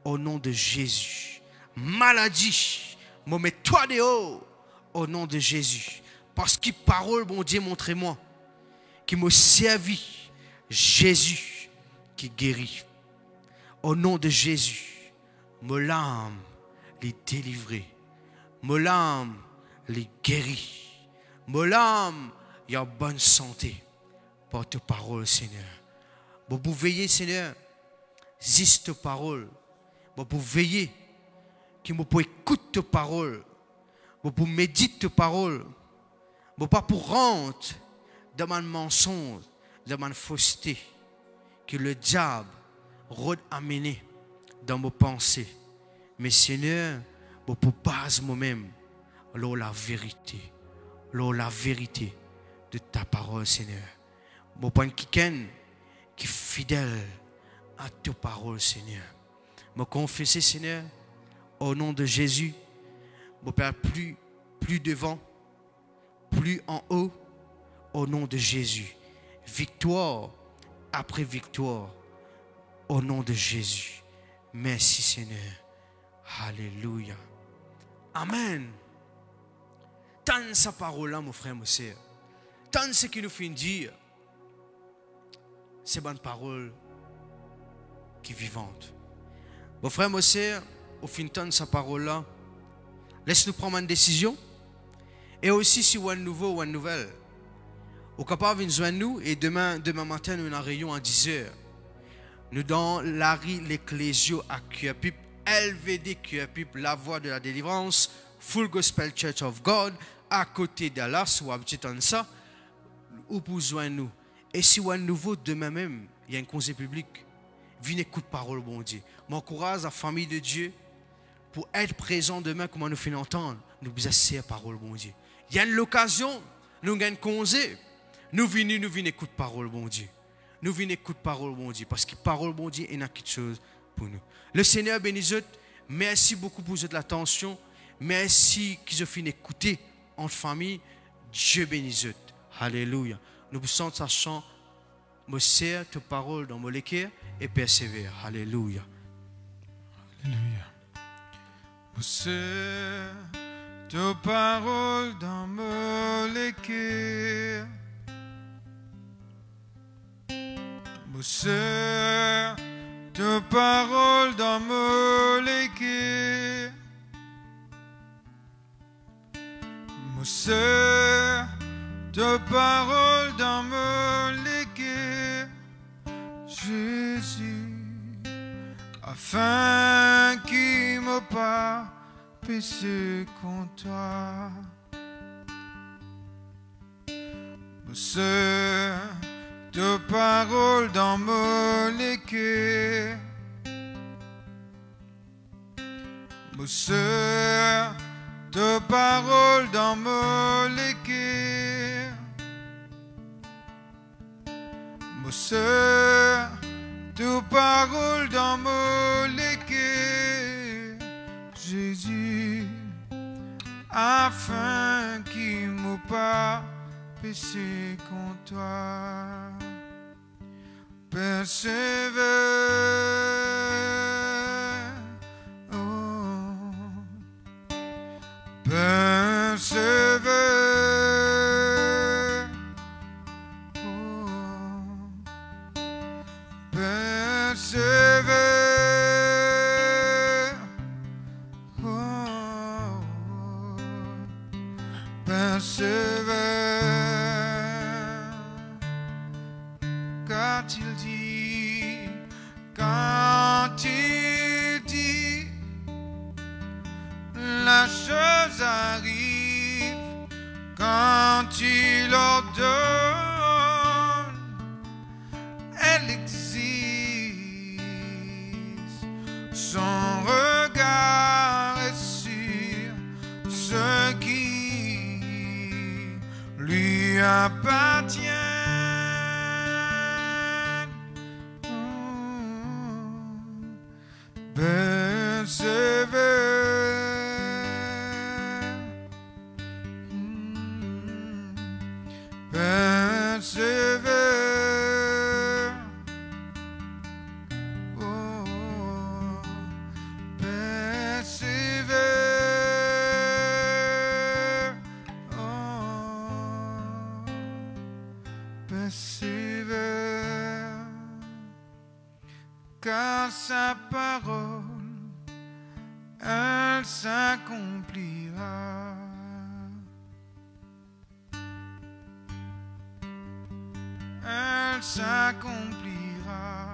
au nom de Jésus. Maladie, me mets-toi dehors au nom de Jésus. Parce que parole, bon Dieu, montrez-moi qui me servit Jésus qui guérit. Au nom de Jésus, me l'âme les délivrer. Me l'âme les guérit. Me l'âme il y a bonne santé par tes paroles, Seigneur. Vous veillez, Seigneur, juste tes paroles. Vous veillez que vous pouvez écouter tes paroles. Vous méditer tes paroles. Vous pas pour rentrer dans mon mensonge, dans ma fausseté, que le diable rôde amener dans vos pensées. Mais Seigneur, vous pour base moi-même, la vérité de ta parole, Seigneur. Vous pas quelqu'un qui est fidèle à tes paroles, Seigneur. Me confesser, Seigneur, au nom de Jésus, mon Père, plus devant, plus en haut, au nom de Jésus. Victoire après victoire, au nom de Jésus. Merci, Seigneur. Alléluia. Amen. Tant sa parole-là, mon frère, mon sœur. Tant ce qu'il nous fait dire, c'est bonne parole qui est vivante. Mon frère, mon sœur, au fin de sa parole-là, laisse-nous prendre une décision. Et aussi, si vous avez un nouveau ou une nouvelle, vous êtes capable de joindre nous. Et demain matin, nous avons une réunion à 10h. Nous dans Larry l'Ecclésio à Cuapip, LVD Cuapip, la voie de la délivrance, Full Gospel Church of God, à côté d'Allas, ou à petit ça, ou pour joindre nous. Et si vous avez un nouveau, demain même, il y a un conseil public. Venez écouter parole, bon Dieu. M'encourage la famille de Dieu pour être présent demain, comme nous faisons entendre. Nous vous asseyons parole, bon Dieu. Il y a une occasion, nous avons un conseil. Nous venons écouter parole, bon Dieu. Nous venons écouter parole, bon Dieu. Parce que parole, bon Dieu, il y a quelque chose pour nous. Le Seigneur bénisse. Merci beaucoup pour votre attention. Merci qu'ils ont fini d'écouter en famille. Dieu bénisse. Alléluia. Nous vous sentons ça chant. Me sers tes paroles dans mon cœur et persévère. Alléluia. Alléluia. Me sers tes paroles dans mon cœur. Me sers tes paroles dans mon cœur. Me sers tes paroles dans mon cœur, Jésus, afin qu'il me pas péché contre toi. Me sers tes paroles dans mon cœur. Me sers tes paroles dans mon cœur. Me sers tes paroles dans mon cœur, Jésus, afin qu'il me pas péché contre toi. Persévère, oh, persévère, oh, persévère, oh, persévère. Quand il dit, la chose arrive il ordonne, elle existe. Son regard est sur ce qui lui appartient. Persévère, oh, persévère, oh, persévère, car sa parole, elle s'accomplira. Elle s'accomplira.